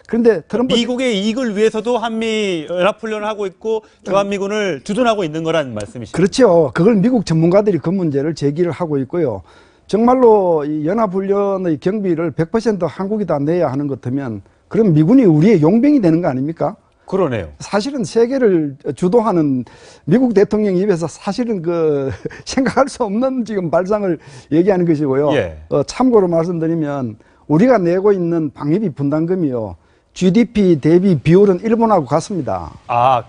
그런데 트럼프 미국의 이익을 위해서도 한미 연합훈련을 하고 있고 주한미군을 주둔하고 있는 거란 말씀이시죠? 그렇죠. 그걸 미국 전문가들이 그 문제를 제기를 하고 있고요. 정말로 이 연합훈련의 경비를 100% 한국이 다 내야 하는 것 같으면 그럼 미군이 우리의 용병이 되는 거 아닙니까? 그러네요. 사실은 세계를 주도하는 미국 대통령 입에서 사실은 생각할 수 없는 지금 발상을 얘기하는 것이고요. 참고로 말씀드리면 우리가 내고 있는 방위비 분담금이요. GDP 대비 비율은 일본하고 같습니다.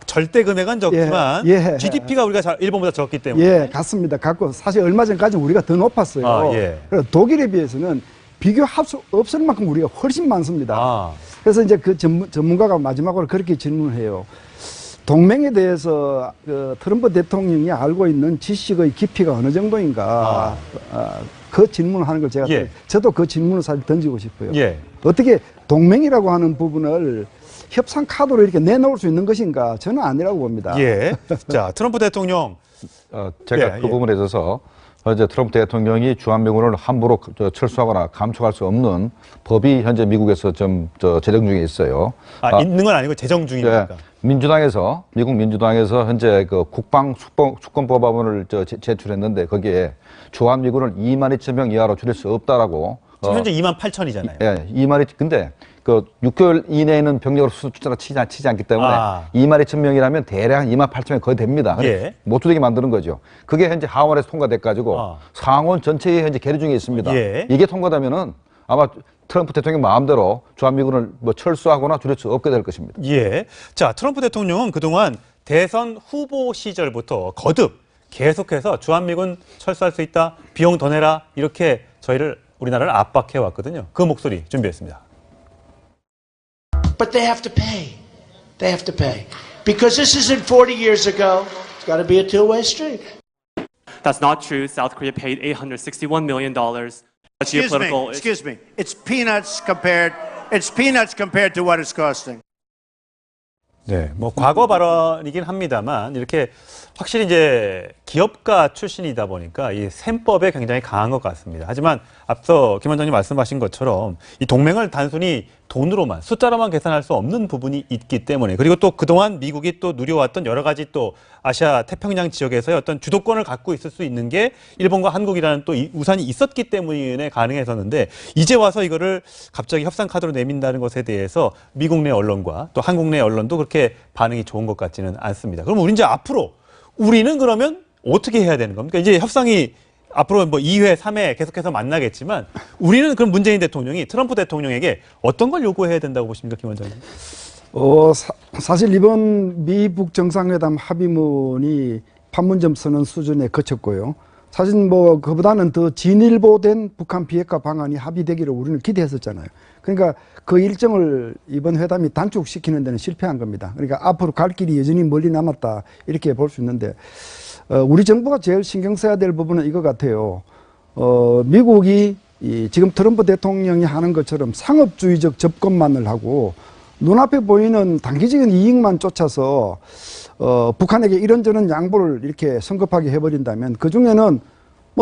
절대 금액은 적지만 GDP가 우리가 일본보다 적기 때문에. 같습니다. 같고 사실 얼마 전까지는 우리가 더 높았어요. 그래서 독일에 비해서는 비교할 수 없을 만큼 우리가 훨씬 많습니다. 그래서 이제 그 전문가가 마지막으로 그렇게 질문해요. 동맹에 대해서 트럼프 대통령이 알고 있는 지식의 깊이가 어느 정도인가. 그 질문을 하는 걸 제가 저도 그 질문을 사실 던지고 싶어요. 어떻게 동맹이라고 하는 부분을 협상 카드로 이렇게 내놓을 수 있는 것인가? 저는 아니라고 봅니다. 자, 트럼프 대통령. 제가 그 부분에 있어서 이제 트럼프 대통령이 주한미군을 함부로 철수하거나 감축할 수 없는 법이 현재 미국에서 좀 제정 중에 있어요. 있는 건 아니고 제정 중입니까? 민주당에서 미국 민주당에서 현재 그 국방 수권법안을 제출했는데 거기에 주한미군을 22,000명 이하로 줄일 수 없다라고. 지금 현재 28,000이잖아요. 2만 근데 그 6개월 이내에는 병력으로 숫자가 치지 않기 때문에 22,000명이라면 대략 28,000명 거의 됩니다. 못 주되게 만드는 거죠. 그게 현재 하원에서 통과돼가지고 상원 전체에 현재 계류 중에 있습니다. 이게 통과되면은 아마 트럼프 대통령 마음대로 주한미군을 철수하거나 줄일 수 없게 될 것입니다. 자, 트럼프 대통령은 그동안 대선 후보 시절부터 거듭 계속해서 주한미군 철수할 수 있다, 비용 더 내라 이렇게 우리나라를 압박해 왔거든요. 그 목소리 준비했습니다. But they have to pay. They have to pay. Because this isn't 40 years ago. It's got to be a two-way street. That's not true. South Korea paid $861 million. Excuse me. It's peanuts compared to what it's costing. 과거 발언이긴 합니다만 이렇게 확실히 이제 기업가 출신이다 보니까 이 셈법에 굉장히 강한 것 같습니다. 하지만 앞서 김 원장님 말씀하신 것처럼 이 동맹을 단순히 돈으로만 숫자로만 계산할 수 없는 부분이 있기 때문에 그리고 또 그동안 미국이 또 누려왔던 여러 가지 또 아시아 태평양 지역에서의 어떤 주도권을 갖고 있을 수 있는 게 일본과 한국이라는 또 우산이 있었기 때문에 가능했었는데 이제 와서 이거를 갑자기 협상 카드로 내민다는 것에 대해서 미국 내 언론과 또 한국 내 언론도 그렇게 반응이 좋은 것 같지는 않습니다. 그럼 우리 이제 앞으로 우리는 그러면 어떻게 해야 되는 겁니까? 이제 협상이 앞으로 2회, 3회 계속해서 만나겠지만 우리는 그럼 문재인 대통령이 트럼프 대통령에게 어떤 걸 요구해야 된다고 보십니까, 김 원장님? 사실 이번 미북 정상회담 합의문이 판문점 선언 수준에 그쳤고요. 사실 그보다는 더 진일보된 북한 비핵화 방안이 합의되기를 우리는 기대했었잖아요. 그러니까 그 일정을 이번 회담이 단축시키는 데는 실패한 겁니다. 그러니까 앞으로 갈 길이 여전히 멀리 남았다 이렇게 볼 수 있는데 우리 정부가 제일 신경 써야 될 부분은 이거 같아요. 미국이 지금 트럼프 대통령이 하는 것처럼 상업주의적 접근만을 하고 눈앞에 보이는 단기적인 이익만 쫓아서 북한에게 이런저런 양보를 이렇게 성급하게 해버린다면 그중에는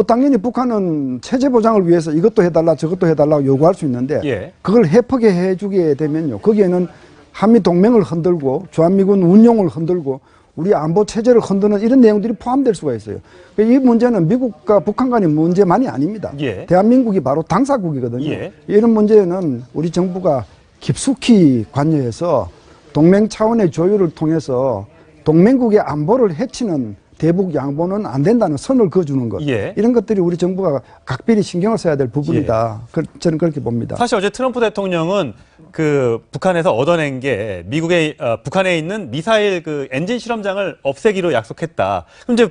당연히 북한은 체제 보장을 위해서 이것도 해달라 저것도 해달라고 요구할 수 있는데 그걸 해프게 해주게 되면요. 거기에는 한미 동맹을 흔들고 주한미군 운용을 흔들고 우리 안보 체제를 흔드는 이런 내용들이 포함될 수가 있어요. 이 문제는 미국과 북한 간의 문제만이 아닙니다. 예. 대한민국이 바로 당사국이거든요. 예. 이런 문제는 우리 정부가 깊숙이 관여해서 동맹 차원의 조율을 통해서 동맹국의 안보를 해치는 대북 양보는 안 된다는 선을 그어주는 것. 예. 이런 것들이 우리 정부가 각별히 신경을 써야 될 부분이다. 저는 그렇게 봅니다. 사실 어제 트럼프 대통령은 그 북한에서 얻어낸 게 미국의 북한에 있는 미사일 그 엔진 실험장을 없애기로 약속했다. 그럼 이제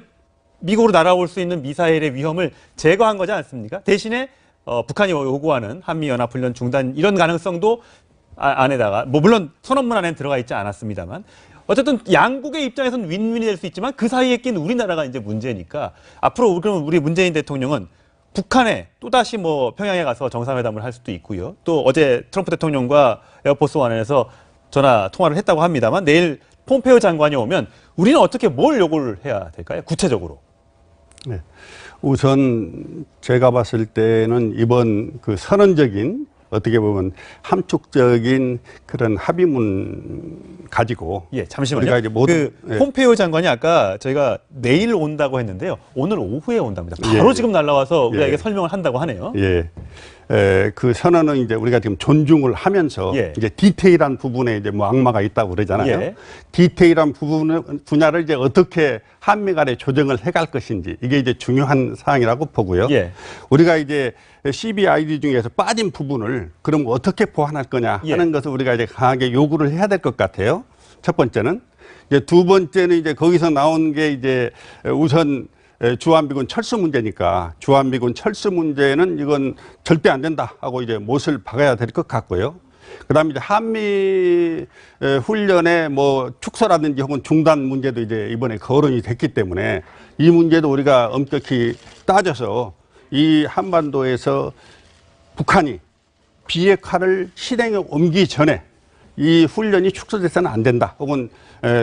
미국으로 날아올 수 있는 미사일의 위험을 제거한 거지 않습니까? 대신에 북한이 요구하는 한미연합훈련 중단 이런 가능성도 안에다가 뭐 물론 선언문 안에 들어가 있지 않았습니다만 어쨌든 양국의 입장에서는 윈윈이 될 수 있지만 그 사이에 낀 우리나라가 이제 문제니까 앞으로 그러면 우리 문재인 대통령은 북한에 또다시 뭐 평양에 가서 정상회담을 할 수도 있고요. 또 어제 트럼프 대통령과 에어포스 원에서 전화 통화를 했다고 합니다만 내일 폼페이오 장관이 오면 우리는 어떻게 뭘 요구를 해야 될까요? 구체적으로. 네. 우선 제가 봤을 때는 이번 그 선언적인 어떻게 보면 함축적인 그런 합의문 가지고 잠시만요. 우리가 이제 모든 폼페이오 장관이 아까 저희가 내일 온다고 했는데요. 오늘 오후에 온답니다. 바로 지금 날라와서 우리에게 설명을 한다고 하네요. 그 선언은 이제 우리가 지금 존중을 하면서 이제 디테일한 부분에 이제 뭐 악마가 있다고 그러잖아요. 디테일한 분야를 이제 어떻게 한미 간에 조정을 해갈 것인지 이게 이제 중요한 사항이라고 보고요. 우리가 이제 CBID 중에서 빠진 부분을 그럼 어떻게 보완할 거냐 하는 것을 우리가 이제 강하게 요구를 해야 될 것 같아요. 첫 번째는 이제 두 번째는 이제 거기서 나온 게 이제 우선 주한미군 철수 문제니까 주한미군 철수 문제는 이건 절대 안 된다 하고 이제 못을 박아야 될 것 같고요. 그다음에 이제 한미 훈련의 뭐 축소라든지 혹은 중단 문제도 이제 이번에 거론이 됐기 때문에 이 문제도 우리가 엄격히 따져서 이 한반도에서 북한이 비핵화를 실행에 옮기기 전에 이 훈련이 축소돼서는 안 된다 혹은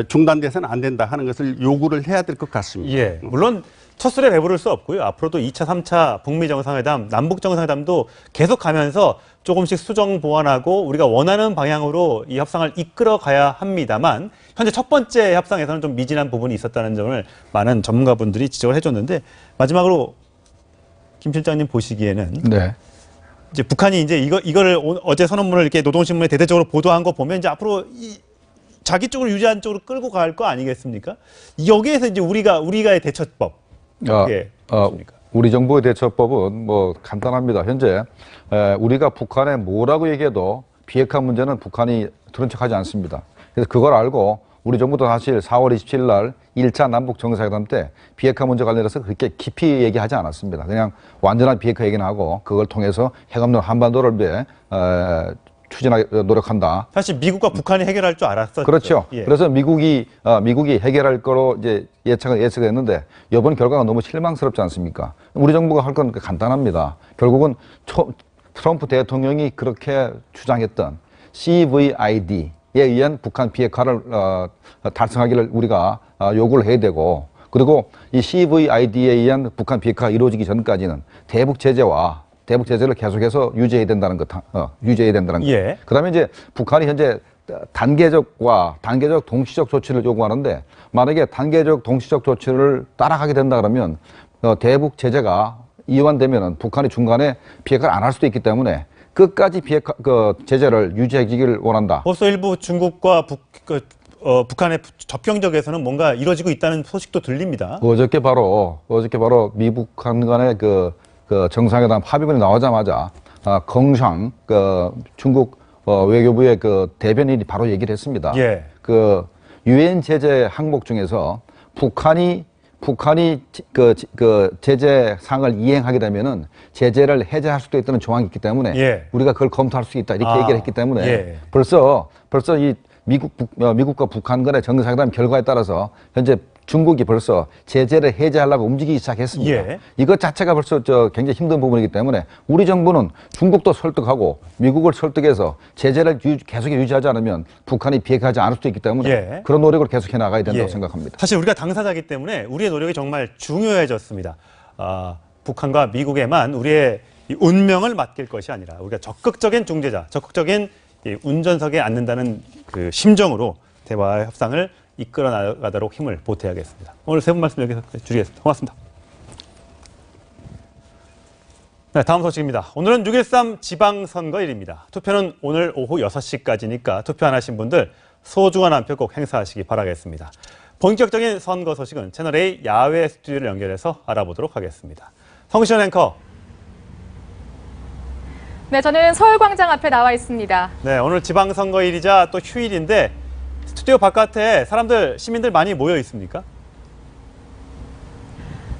중단돼서는 안 된다 하는 것을 요구를 해야 될 것 같습니다. 물론 첫 술에 배부를 수 없고요. 앞으로도 2차, 3차 북미 정상회담, 남북 정상회담도 계속 가면서 조금씩 수정 보완하고 우리가 원하는 방향으로 이 협상을 이끌어 가야 합니다만 현재 첫 번째 협상에서는 좀 미진한 부분이 있었다는 점을 많은 전문가분들이 지적을 해줬는데 마지막으로 김 실장님 보시기에는 이제 북한이 이제 이거를 어제 선언문을 이렇게 노동신문에 대대적으로 보도한 거 보면 이제 앞으로 자기 쪽을 유지한 쪽으로 끌고 갈 거 아니겠습니까? 여기에서 이제 우리가의 대처법. 우리 정부의 대처법은 뭐 간단합니다. 현재 우리가 북한에 뭐라고 얘기해도 비핵화 문제는 북한이 들은 척하지 않습니다. 그래서 그걸 알고 우리 정부도 사실 4월 27일 날 1차 남북 정상회담 때 비핵화 문제 관련해서 그렇게 깊이 얘기하지 않았습니다. 그냥 완전한 비핵화 얘기는 하고 그걸 통해서 핵없는 한반도를 위해 추진하기 노력한다. 사실 미국과 북한이 해결할 줄 알았었죠. 그렇죠. 그래서 미국이 해결할 거로 이제 예측했는데 이번 결과가 너무 실망스럽지 않습니까? 우리 정부가 할 건 간단합니다. 결국은 트럼프 대통령이 그렇게 주장했던 CVID에 의한 북한 비핵화를 달성하기를 우리가 요구를 해야 되고 그리고 이 CVID에 의한 북한 비핵화가 이루어지기 전까지는 대북 제재를 계속해서 유지해야 된다는 것. 그다음에 이제 북한이 현재 단계적 동시적 조치를 요구하는데 만약에 단계적 동시적 조치를 따라가게 된다 그러면 대북 제재가 이완되면은 북한이 중간에 비핵화를 안 할 수도 있기 때문에 끝까지 비핵화 제재를 유지하기를 원한다. 벌써 일부 중국과 북한의 접경 지역에서는 뭔가 이루어지고 있다는 소식도 들립니다. 어저께 바로 미북한 간의 그 정상회담 합의문이 나오자마자 긍상 중국 외교부의 그 대변인이 바로 얘기를 했습니다. 그 유엔 제재 항목 중에서 북한이 그 제재 사항을 이행하게 되면은 제재를 해제할 수도 있다는 조항이 있기 때문에 우리가 그걸 검토할 수 있다 이렇게 얘기를 했기 때문에 벌써 이 미국과 북한 간의 정상회담 결과에 따라서 현재 중국이 벌써 제재를 해제하려고 움직이기 시작했습니다. 이것 자체가 벌써 굉장히 힘든 부분이기 때문에 우리 정부는 중국도 설득하고 미국을 설득해서 제재를 계속 유지하지 않으면 북한이 비핵화하지 않을 수도 있기 때문에 그런 노력을 계속해 나가야 된다고 생각합니다. 사실 우리가 당사자이기 때문에 우리의 노력이 정말 중요해졌습니다. 북한과 미국에만 우리의 운명을 맡길 것이 아니라 우리가 적극적인 중재자, 적극적인 운전석에 앉는다는 그 심정으로 대화 협상을 이끌어 나가도록 힘을 보태야겠습니다. 오늘 세 분 말씀 여기서 줄이겠습니다. 고맙습니다. 네, 다음 소식입니다. 오늘은 6.13 지방선거일입니다. 투표는 오늘 오후 6시까지니까 투표 안 하신 분들 소중한 한 표 꼭 행사하시기 바라겠습니다. 본격적인 선거 소식은 채널A 야외 스튜디오를 연결해서 알아보도록 하겠습니다. 성시현 앵커. 네, 저는 서울광장 앞에 나와 있습니다. 네, 오늘 지방선거일이자 또 휴일인데 스튜디오 바깥에 시민들 많이 모여 있습니까?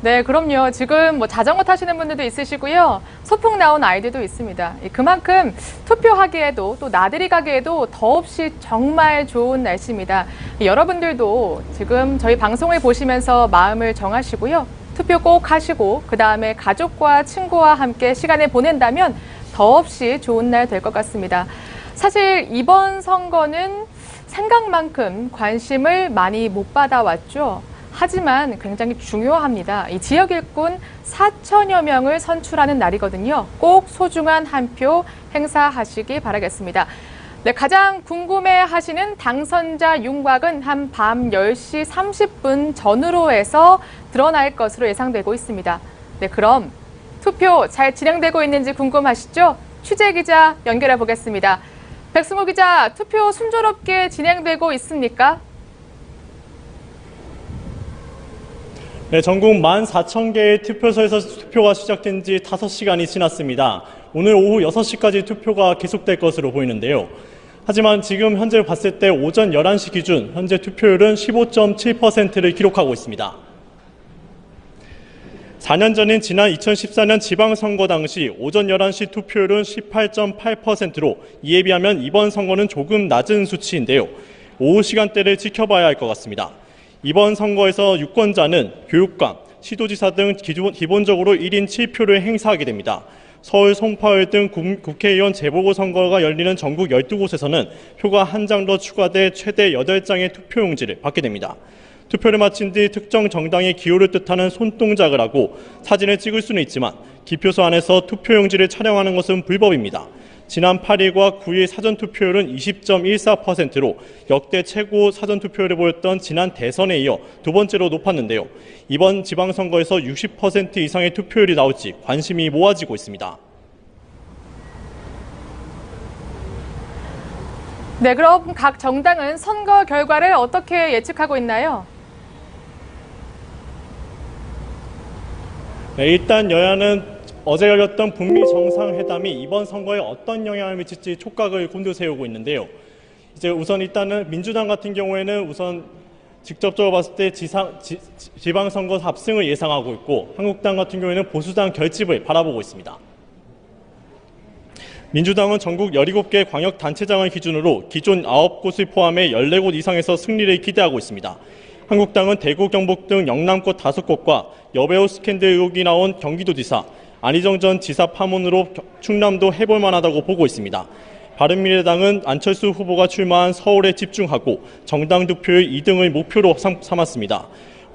네, 그럼요. 지금 자전거 타시는 분들도 있으시고요. 소풍 나온 아이들도 있습니다. 그만큼 투표하기에도 또 나들이 가기에도 더없이 정말 좋은 날씨입니다. 여러분들도 지금 저희 방송을 보시면서 마음을 정하시고요. 투표 꼭 하시고 그다음에 가족과 친구와 함께 시간을 보낸다면 더없이 좋은 날 될 것 같습니다. 사실 이번 선거는 생각만큼 관심을 많이 못 받아왔죠. 하지만 굉장히 중요합니다. 이 지역 일꾼 4천여 명을 선출하는 날이거든요. 꼭 소중한 한 표 행사하시기 바라겠습니다. 네, 가장 궁금해하시는 당선자 윤곽은 한 밤 10시 30분 전후로 해서 드러날 것으로 예상되고 있습니다. 네, 그럼 투표 잘 진행되고 있는지 궁금하시죠? 취재기자 연결해 보겠습니다. 백승호 기자, 투표 순조롭게 진행되고 있습니까? 네, 전국 14,000개의 투표소에서 투표가 시작된 지 5시간이 지났습니다. 오늘 오후 6시까지 투표가 계속될 것으로 보이는데요. 하지만 지금 현재 봤을 때 오전 11시 기준 현재 투표율은 15.7%를 기록하고 있습니다. 4년 전인 지난 2014년 지방선거 당시 오전 11시 투표율은 18.8%로 이에 비하면 이번 선거는 조금 낮은 수치인데요. 오후 시간대를 지켜봐야 할 것 같습니다. 이번 선거에서 유권자는 교육감, 시도지사 등 기본적으로 1인 7표를 행사하게 됩니다. 서울, 송파울 등 국회의원 재보궐선거가 열리는 전국 12곳에서는 표가 한 장 더 추가돼 최대 8장의 투표용지를 받게 됩니다. 투표를 마친 뒤 특정 정당의 기호를 뜻하는 손동작을 하고 사진을 찍을 수는 있지만 기표소 안에서 투표용지를 촬영하는 것은 불법입니다. 지난 8일과 9일 사전투표율은 20.14%로 역대 최고 사전투표율을 보였던 지난 대선에 이어 두 번째로 높았는데요. 이번 지방선거에서 60% 이상의 투표율이 나올지 관심이 모아지고 있습니다. 네, 그럼 각 정당은 선거 결과를 어떻게 예측하고 있나요? 네, 일단 여야는 어제 열렸던 북미 정상회담이 이번 선거에 어떤 영향을 미칠지 촉각을 곤두세우고 있는데요. 이제 우선 일단은 민주당 같은 경우에는 우선 직접적으로 봤을 때 지방선거 압승을 예상하고 있고 한국당 같은 경우에는 보수당 결집을 바라보고 있습니다. 민주당은 전국 17개 광역단체장을 기준으로 기존 9곳을 포함해 14곳 이상에서 승리를 기대하고 있습니다. 한국당은 대구, 경북 등 영남권 5곳과 여배우 스캔들 의혹이 나온 경기도지사, 안희정 전 지사 파문으로 충남도 해볼 만하다고 보고 있습니다. 바른미래당은 안철수 후보가 출마한 서울에 집중하고 정당 득표율 2등을 목표로 삼았습니다.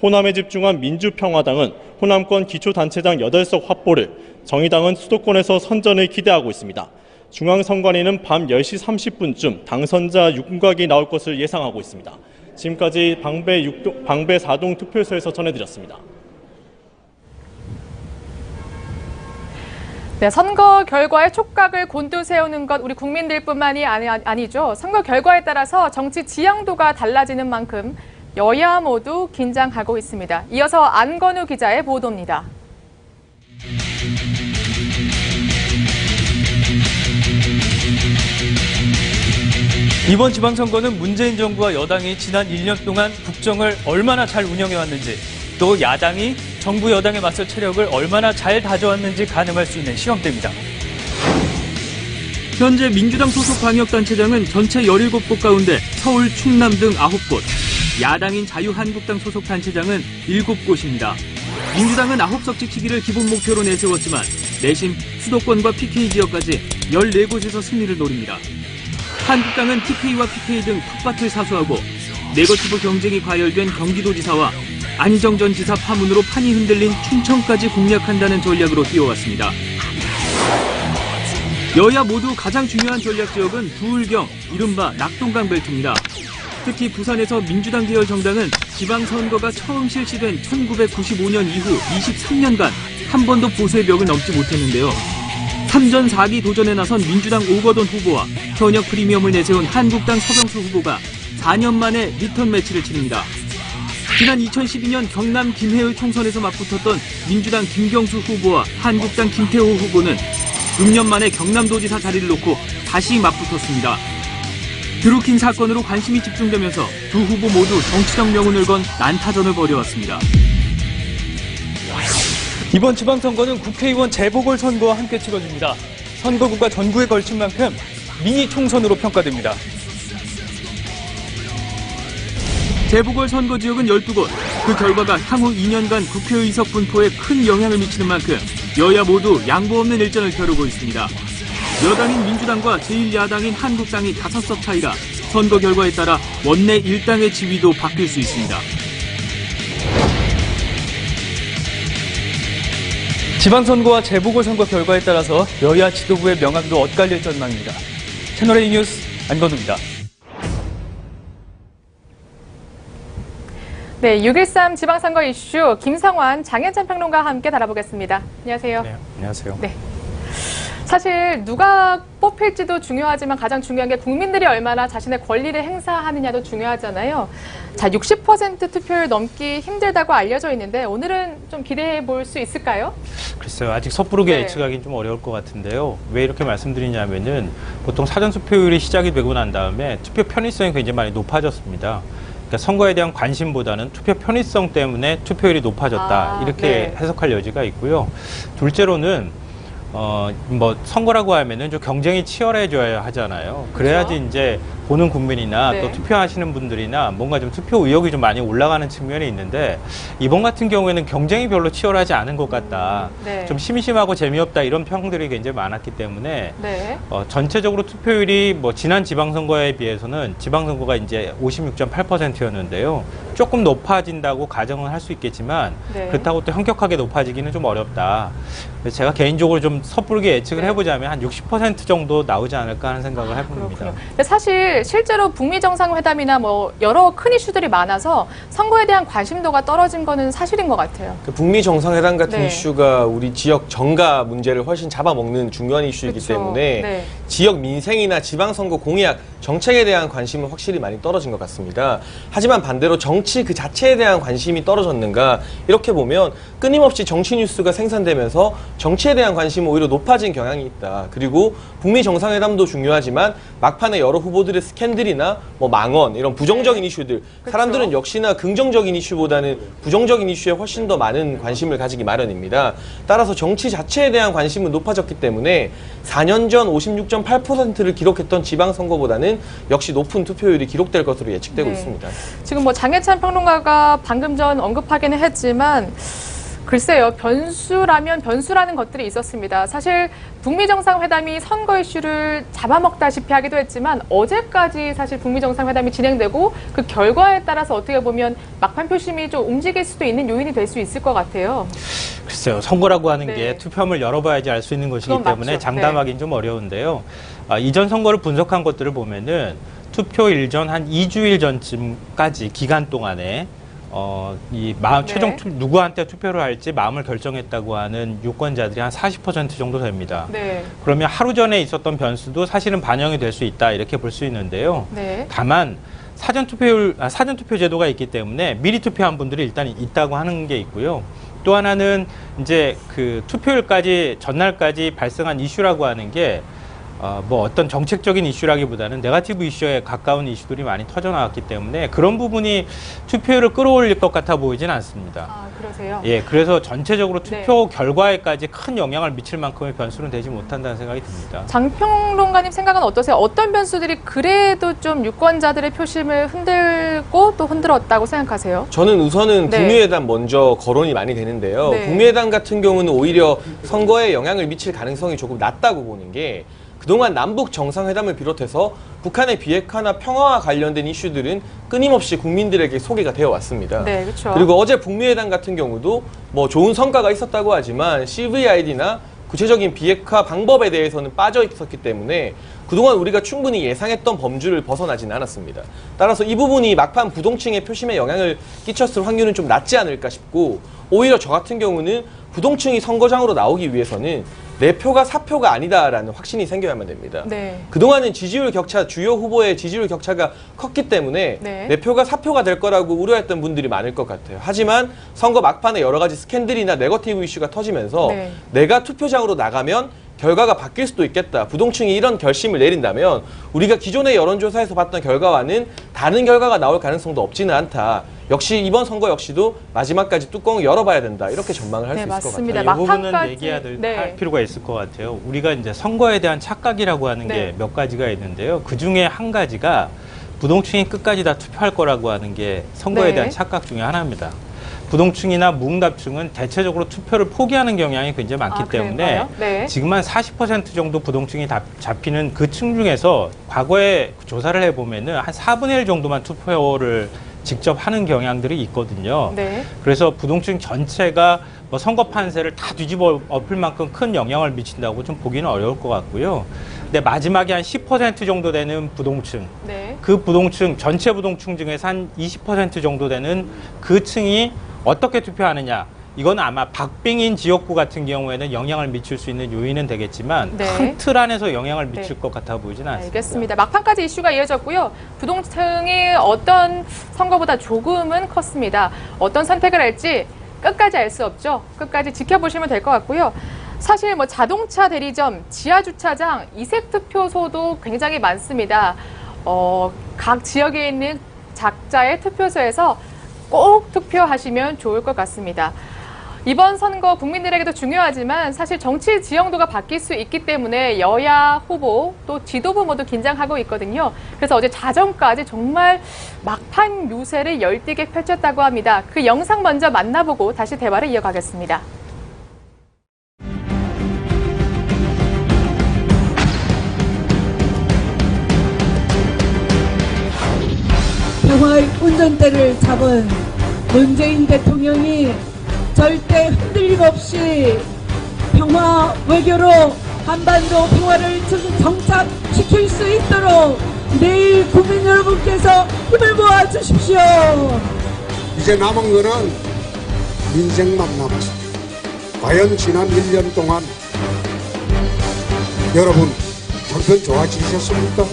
호남에 집중한 민주평화당은 호남권 기초단체장 8석 확보를, 정의당은 수도권에서 선전을 기대하고 있습니다. 중앙선관위는 밤 10시 30분쯤 당선자 윤곽이 나올 것을 예상하고 있습니다. 지금까지 방배 4동 투표소에서 전해드렸습니다. 네, 선거 결과에 촉각을 곤두세우는 것 우리 국민들뿐만이 아니죠. 선거 결과에 따라서 정치 지향도가 달라지는 만큼 여야 모두 긴장하고 있습니다. 이어서 안건우 기자의 보도입니다. 이번 지방선거는 문재인 정부와 여당이 지난 1년 동안 국정을 얼마나 잘 운영해왔는지, 또 야당이 정부 여당에 맞설 체력을 얼마나 잘 다져왔는지 가늠할 수 있는 시험대입니다. 현재 민주당 소속 광역단체장은 전체 17곳 가운데 서울, 충남 등 9곳, 야당인 자유한국당 소속 단체장은 7곳입니다. 민주당은 9석 지키기를 기본 목표로 내세웠지만 내심 수도권과 PK 지역까지 14곳에서 승리를 노립니다. 한국당은 TK와 PK 등 텃밭을 사수하고 네거티브 경쟁이 과열된 경기도지사와 안희정 전 지사 파문으로 판이 흔들린 춘천까지 공략한다는 전략으로 뛰어왔습니다. 여야 모두 가장 중요한 전략 지역은 부울경, 이른바 낙동강 벨트입니다. 특히 부산에서 민주당 계열 정당은 지방선거가 처음 실시된 1995년 이후 23년간 한 번도 보수의 벽을 넘지 못했는데요. 3전 4기 도전에 나선 민주당 오거돈 후보와 현역 프리미엄을 내세운 한국당 서병수 후보가 4년 만에 리턴 매치를 치릅니다. 지난 2012년 경남 김해의 총선에서 맞붙었던 민주당 김경수 후보와 한국당 김태호 후보는 6년 만에 경남도지사 자리를 놓고 다시 맞붙었습니다. 드루킹 사건으로 관심이 집중되면서 두 후보 모두 정치적 명운을 건 난타전을 벌여왔습니다. 이번 지방선거는 국회의원 재보궐선거와 함께 치러집니다. 선거구가 전국에 걸친 만큼 미니 총선으로 평가됩니다. 재보궐선거 지역은 12곳. 그 결과가 향후 2년간 국회의석 분포에 큰 영향을 미치는 만큼 여야 모두 양보 없는 일전을 펴르고 있습니다. 여당인 민주당과 제1야당인 한국당이 5석 차이라 선거 결과에 따라 원내 일당의 지위도 바뀔 수 있습니다. 지방선거와 재보궐선거 결과에 따라서 여야 지도부의 명암도 엇갈릴 전망입니다. 채널A 뉴스 안건우입니다. 네, 6.13 지방선거 이슈 김성환, 장현찬 평론가와 함께 다뤄보겠습니다. 안녕하세요. 네, 안녕하세요. 네. 사실 누가 뽑힐지도 중요하지만 가장 중요한 게 국민들이 얼마나 자신의 권리를 행사하느냐도 중요하잖아요. 자, 60% 투표율 넘기 힘들다고 알려져 있는데 오늘은 좀 기대해 볼 수 있을까요? 글쎄요. 아직 섣부르게 네. 예측하기는 좀 어려울 것 같은데요. 왜 이렇게 말씀드리냐면은 보통 사전투표율이 시작이 되고 난 다음에 투표 편의성이 굉장히 많이 높아졌습니다. 그러니까 선거에 대한 관심보다는 투표 편의성 때문에 투표율이 높아졌다. 이렇게 해석할 여지가 있고요. 둘째로는 뭐 선거라고 하면은 좀 경쟁이 치열해져야 하잖아요. 그래야지 그렇죠? 이제 보는 국민이나 네. 또 투표하시는 분들이나 뭔가 좀 투표 의욕이 좀 많이 올라가는 측면이 있는데 이번 같은 경우에는 경쟁이 별로 치열하지 않은 것 같다. 네. 좀 심심하고 재미없다 이런 평들이 굉장히 많았기 때문에 네. 전체적으로 투표율이 뭐 지난 지방선거에 비해서는 지방선거가 이제 56.8%였는데요. 조금 높아진다고 가정은 할 수 있겠지만 네. 그렇다고 또 현격하게 높아지기는 좀 어렵다. 그래서 제가 개인적으로 좀 섣부르게 예측을 네. 해보자면 한 60% 정도 나오지 않을까 하는 생각을 해봅니다. 근데 사실 실제로 북미 정상회담이나 뭐 여러 큰 이슈들이 많아서 선거에 대한 관심도가 떨어진 거는 사실인 것 같아요. 그 북미 정상회담 같은 네. 이슈가 우리 지역 정가 문제를 훨씬 잡아먹는 중요한 이슈이기 그쵸. 때문에 네. 지역 민생이나 지방선거 공약, 정책에 대한 관심은 확실히 많이 떨어진 것 같습니다. 하지만 반대로 정치 그 자체에 대한 관심이 떨어졌는가 이렇게 보면 끊임없이 정치 뉴스가 생산되면서 정치에 대한 관심은 오히려 높아진 경향이 있다. 그리고 북미 정상회담도 중요하지만 막판에 여러 후보들의 스캔들이나 뭐 망언 이런 부정적인 이슈들 사람들은 역시나 긍정적인 이슈보다는 부정적인 이슈에 훨씬 더 많은 관심을 가지기 마련입니다. 따라서 정치 자체에 대한 관심은 높아졌기 때문에 4년 전 56.8%를 기록했던 지방선거보다는 역시 높은 투표율이 기록될 것으로 예측되고 네. 있습니다. 지금 뭐 장혜찬 평론가가 방금 전 언급하기는 했지만 글쎄요, 변수라면 변수라는 것들이 있었습니다. 사실 북미 정상회담이 선거 이슈를 잡아먹다시피 하기도 했지만 어제까지 사실 북미 정상회담이 진행되고 그 결과에 따라서 어떻게 보면 막판 표심이 좀 움직일 수도 있는 요인이 될 수 있을 것 같아요. 글쎄요. 선거라고 하는 네. 게 투표함을 열어봐야지 알 수 있는 것이기 그건 때문에 맞죠. 장담하기는 좀 어려운데요. 이전 선거를 분석한 것들을 보면은 투표일 전 한 2주일 전쯤까지 기간 동안에 이 마음 최종 누구한테 투표를 할지 마음을 결정했다고 하는 유권자들이 한 40% 정도 됩니다. 네. 그러면 하루 전에 있었던 변수도 사실은 반영이 될 수 있다 이렇게 볼 수 있는데요. 네. 다만 사전 투표 제도가 있기 때문에 미리 투표한 분들이 일단 있다고 하는 게 있고요. 또 하나는 이제 그 투표일까지 전날까지 발생한 이슈라고 하는 게 뭐 어떤 정책적인 이슈라기보다는 네거티브 이슈에 가까운 이슈들이 많이 터져 나왔기 때문에 그런 부분이 투표율을 끌어올릴 것 같아 보이진 않습니다. 아, 그러세요? 예, 그래서 전체적으로 투표 결과에까지 큰 영향을 미칠 만큼의 변수는 되지 못한다는 생각이 듭니다. 장평론가님 생각은 어떠세요? 어떤 변수들이 그래도 좀 유권자들의 표심을 흔들고 또 흔들었다고 생각하세요? 저는 우선은 네. 북미회담 먼저 거론이 많이 되는데요. 네. 북미회담 같은 경우는 오히려 선거에 영향을 미칠 가능성이 조금 낮다고 보는 게 그동안 남북 정상회담을 비롯해서 북한의 비핵화나 평화와 관련된 이슈들은 끊임없이 국민들에게 소개가 되어 왔습니다. 네, 그렇죠. 그리고 어제 북미회담 같은 경우도 뭐 좋은 성과가 있었다고 하지만 CVID나 구체적인 비핵화 방법에 대해서는 빠져 있었기 때문에 그동안 우리가 충분히 예상했던 범주를 벗어나지는 않았습니다. 따라서 이 부분이 막판 부동층의 표심에 영향을 끼쳤을 확률은 좀 낮지 않을까 싶고, 오히려 저 같은 경우는 부동층이 선거장으로 나오기 위해서는 내 표가 사표가 아니다라는 확신이 생겨야만 됩니다. 네. 그동안은 지지율 격차, 주요 후보의 지지율 격차가 컸기 때문에 네. 내 표가 사표가 될 거라고 우려했던 분들이 많을 것 같아요. 하지만 선거 막판에 여러 가지 스캔들이나 네거티브 이슈가 터지면서 네. 내가 투표장으로 나가면 결과가 바뀔 수도 있겠다. 부동층이 이런 결심을 내린다면 우리가 기존의 여론조사에서 봤던 결과와는 다른 결과가 나올 가능성도 없지는 않다. 역시 이번 선거 역시도 마지막까지 뚜껑을 열어봐야 된다. 이렇게 전망을 할 수 있을 것 같아요. 이 부분은 얘기할 필요가 있을 것 같아요. 우리가 이제 선거에 대한 착각이라고 하는 네. 게 몇 가지가 있는데요. 그 중에 한 가지가 부동층이 끝까지 다 투표할 거라고 하는 게 선거에 네. 대한 착각 중에 하나입니다. 부동층이나 무응답층은 대체적으로 투표를 포기하는 경향이 굉장히 많기 때문에 네. 지금 한 40% 정도 부동층이 잡히는 그 층 중에서 과거에 조사를 해보면은 한 4분의 1 정도만 투표를 직접 하는 경향들이 있거든요. 네. 그래서 부동층 전체가 뭐 선거 판세를 다 뒤집어 엎을 만큼 큰 영향을 미친다고 좀 보기는 어려울 것 같고요. 근데 마지막에 한 10% 정도 되는 부동층, 네. 그 부동층, 전체 부동층 중에서 한 20% 정도 되는 그 층이 어떻게 투표하느냐. 이건 아마 박빙인 지역구 같은 경우에는 영향을 미칠 수 있는 요인은 되겠지만 네. 큰 틀 안에서 영향을 미칠 네. 것 같아 보이지는 않습니다. 알겠습니다. 막판까지 이슈가 이어졌고요. 부동층이 어떤 선거보다 조금은 컸습니다. 어떤 선택을 할지 끝까지 알 수 없죠. 끝까지 지켜보시면 될 것 같고요. 사실 뭐 자동차 대리점, 지하주차장, 이색투표소도 굉장히 많습니다. 각 지역에 있는 각자의 투표소에서 꼭 투표하시면 좋을 것 같습니다. 이번 선거 국민들에게도 중요하지만 사실 정치 지형도가 바뀔 수 있기 때문에 여야 후보 또 지도부 모두 긴장하고 있거든요. 그래서 어제 자정까지 정말 막판 유세를 열띠게 펼쳤다고 합니다. 그 영상 먼저 만나보고 다시 대화를 이어가겠습니다. 평화의 운전대를 잡은 문재인 대통령이 절대 흔들림 없이 평화 외교로 한반도 평화를 정착시킬 수 있도록 내일 국민 여러분께서 힘을 모아 주십시오. 이제 남은 거는 민생만 남았습니다. 과연 지난 1년 동안 여러분 형편 좋아지셨습니까?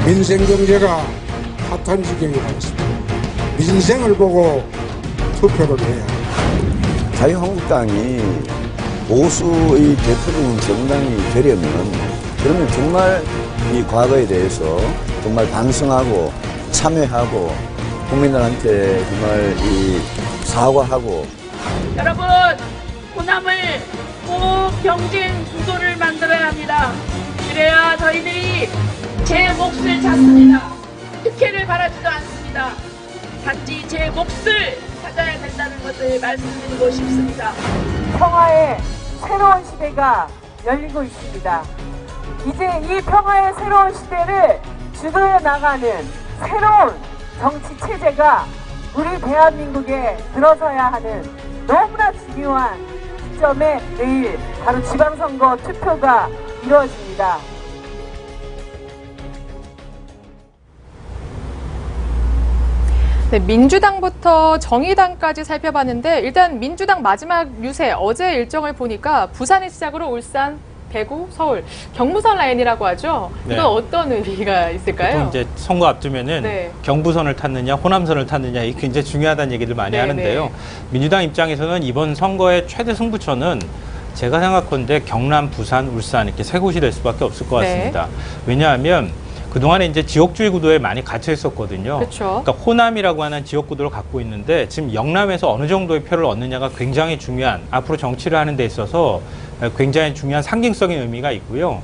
민생 경제가 핫한 지경이 되었습니다. 민생을 보고 투표를 해야 합니다. 자유한국당이 보수의 대표적인 정당이 되려면 그러면 정말 이 과거에 대해서 정말 반성하고 참여하고 국민들한테 정말 이 사과하고 여러분 호남을 꼭 경쟁 구도를 만들어야 합니다. 그래야 저희들이 제 몫을 찾습니다. 특혜를 바라지도 않습니다. 단지 제 몫을 찾아야 된다는 것을 말씀드리고 싶습니다. 평화의 새로운 시대가 열리고 있습니다. 이제 이 평화의 새로운 시대를 주도해 나가는 새로운 정치 체제가 우리 대한민국에 들어서야 하는 너무나 중요한 시점에 내일 바로 지방선거 투표가 이루어집니다. 네, 민주당부터 정의당까지 살펴봤는데 일단 민주당 마지막 유세 어제 일정을 보니까 부산을 시작으로 울산, 대구, 서울, 경부선 라인이라고 하죠. 네. 이건 어떤 의미가 있을까요? 보통 이제 선거 앞두면은 네. 경부선을 탔느냐, 호남선을 탔느냐 이게 굉장히 중요하다는 얘기를 많이 네, 하는데요. 네. 민주당 입장에서는 이번 선거의 최대 승부처는 제가 생각컨대 경남, 부산, 울산 이렇게 세 곳이 될 수밖에 없을 것 같습니다. 네. 왜냐하면 그동안에 이제 지역주의 구도에 많이 갇혀 있었거든요. 그렇죠. 그러니까 호남이라고 하는 지역 구도를 갖고 있는데 지금 영남에서 어느 정도의 표를 얻느냐가 굉장히 중요한, 앞으로 정치를 하는 데 있어서 굉장히 중요한 상징성의 의미가 있고요.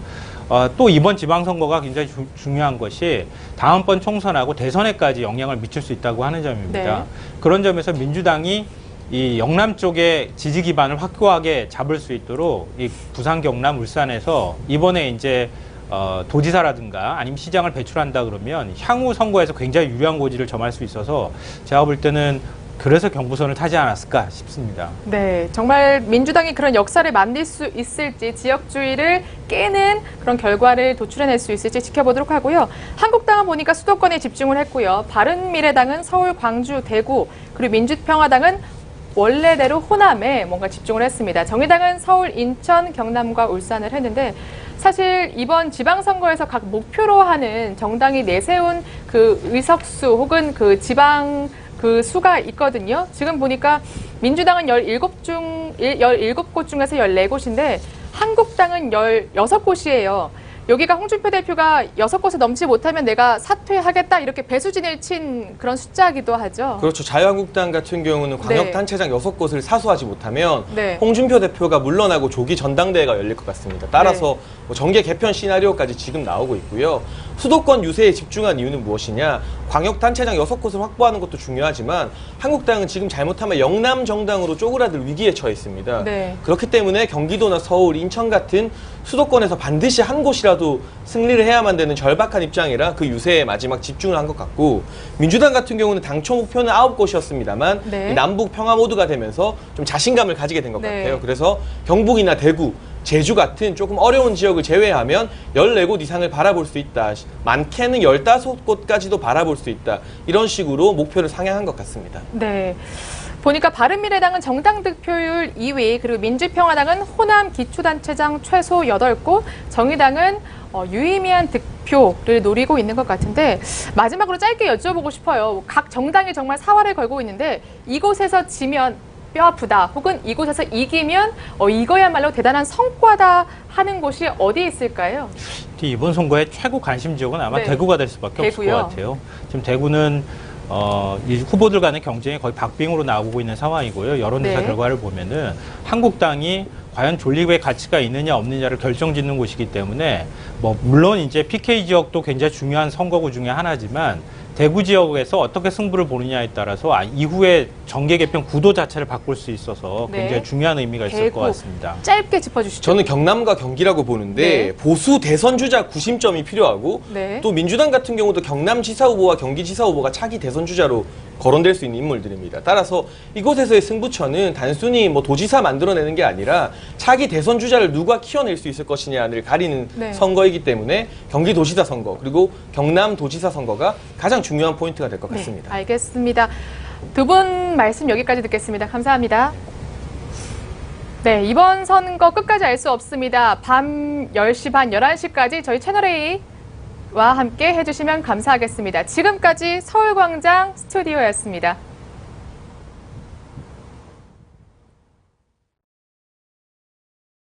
또 이번 지방선거가 굉장히 중요한 것이 다음번 총선하고 대선에까지 영향을 미칠 수 있다고 하는 점입니다. 네. 그런 점에서 민주당이 이 영남 쪽의 지지 기반을 확고하게 잡을 수 있도록 이 부산, 경남, 울산에서 이번에 이제 도지사라든가 아니면 시장을 배출한다 그러면 향후 선거에서 굉장히 유리한 고지를 점할 수 있어서 제가 볼 때는 그래서 경부선을 타지 않았을까 싶습니다. 네, 정말 민주당이 그런 역사를 만들 수 있을지, 지역주의를 깨는 그런 결과를 도출해낼 수 있을지 지켜보도록 하고요. 한국당은 보니까 수도권에 집중을 했고요. 바른미래당은 서울, 광주, 대구, 그리고 민주평화당은 원래대로 호남에 뭔가 집중을 했습니다. 정의당은 서울, 인천, 경남과 울산을 했는데 사실 이번 지방선거에서 각 목표로 하는 정당이 내세운 그 의석수 혹은 그 지방 그 수가 있거든요. 지금 보니까 민주당은 17곳 중에서 14곳인데 한국당은 16곳이에요. 여기가 홍준표 대표가 6곳에 넘지 못하면 내가 사퇴하겠다 이렇게 배수진을 친 그런 숫자이기도 하죠. 그렇죠. 자유한국당 같은 경우는 광역단체장 6곳을 사수하지 못하면 홍준표 대표가 물러나고 조기 전당대회가 열릴 것 같습니다. 따라서 뭐 정계 개편 시나리오까지 지금 나오고 있고요. 수도권 유세에 집중한 이유는 무엇이냐? 광역단체장 6곳을 확보하는 것도 중요하지만 한국당은 지금 잘못하면 영남 정당으로 쪼그라들 위기에 처해 있습니다. 그렇기 때문에 경기도나 서울, 인천 같은 수도권에서 반드시 한 곳이라도 승리를 해야만 되는 절박한 입장이라 그 유세에 마지막 집중을 한 것 같고, 민주당 같은 경우는 당초 목표는 9곳이었습니다만 이 남북 평화 모드가 되면서 좀 자신감을 가지게 된 것 같아요. 그래서 경북이나 대구, 제주 같은 조금 어려운 지역을 제외하면 14곳 이상을 바라볼 수 있다. 많게는 15곳까지도 바라볼 수 있다. 이런 식으로 목표를 상향한 것 같습니다. 네. 보니까 바른미래당은 정당 득표율 2위, 그리고 민주평화당은 호남 기초단체장 최소 8곳, 정의당은 유의미한 득표를 노리고 있는 것 같은데 마지막으로 짧게 여쭤보고 싶어요. 각 정당이 정말 사활을 걸고 있는데 이곳에서 지면 뼈 아프다, 혹은 이곳에서 이기면 이거야말로 대단한 성과다 하는 곳이 어디 있을까요? 이번 선거의 최고 관심 지역은 아마 대구가 될 수밖에 없을 것 같아요. 지금 대구는 이 후보들 간의 경쟁이 거의 박빙으로 나오고 있는 상황이고요. 여론조사 결과를 보면은 한국당이 과연 존립의 가치가 있느냐 없느냐를 결정짓는 곳이기 때문에 물론 이제 PK 지역도 굉장히 중요한 선거구 중에 하나지만 대구 지역에서 어떻게 승부를 보느냐에 따라서 이후에 정계 개편 구도 자체를 바꿀 수 있어서 굉장히 중요한 의미가 있을 것 같습니다. 짧게 짚어주시죠. 저는 경남과 경기라고 보는데 보수 대선 주자 구심점이 필요하고 또 민주당 같은 경우도 경남지사 후보와 경기지사 후보가 차기 대선 주자로 거론될 수 있는 인물들입니다. 따라서 이곳에서의 승부처는 단순히 도지사 만들어내는 게 아니라 차기 대선 주자를 누가 키워낼 수 있을 것이냐를 가리는 선거이기 때문에 경기도지사 선거 그리고 경남도지사 선거가 가장 중요한 포인트가 될 것 같습니다. 알겠습니다. 두 분 말씀 여기까지 듣겠습니다. 감사합니다. 네, 이번 선거 끝까지 알 수 없습니다. 밤 10시 반, 11시까지 저희 채널A와 함께 해주시면 감사하겠습니다. 지금까지 서울광장 스튜디오였습니다.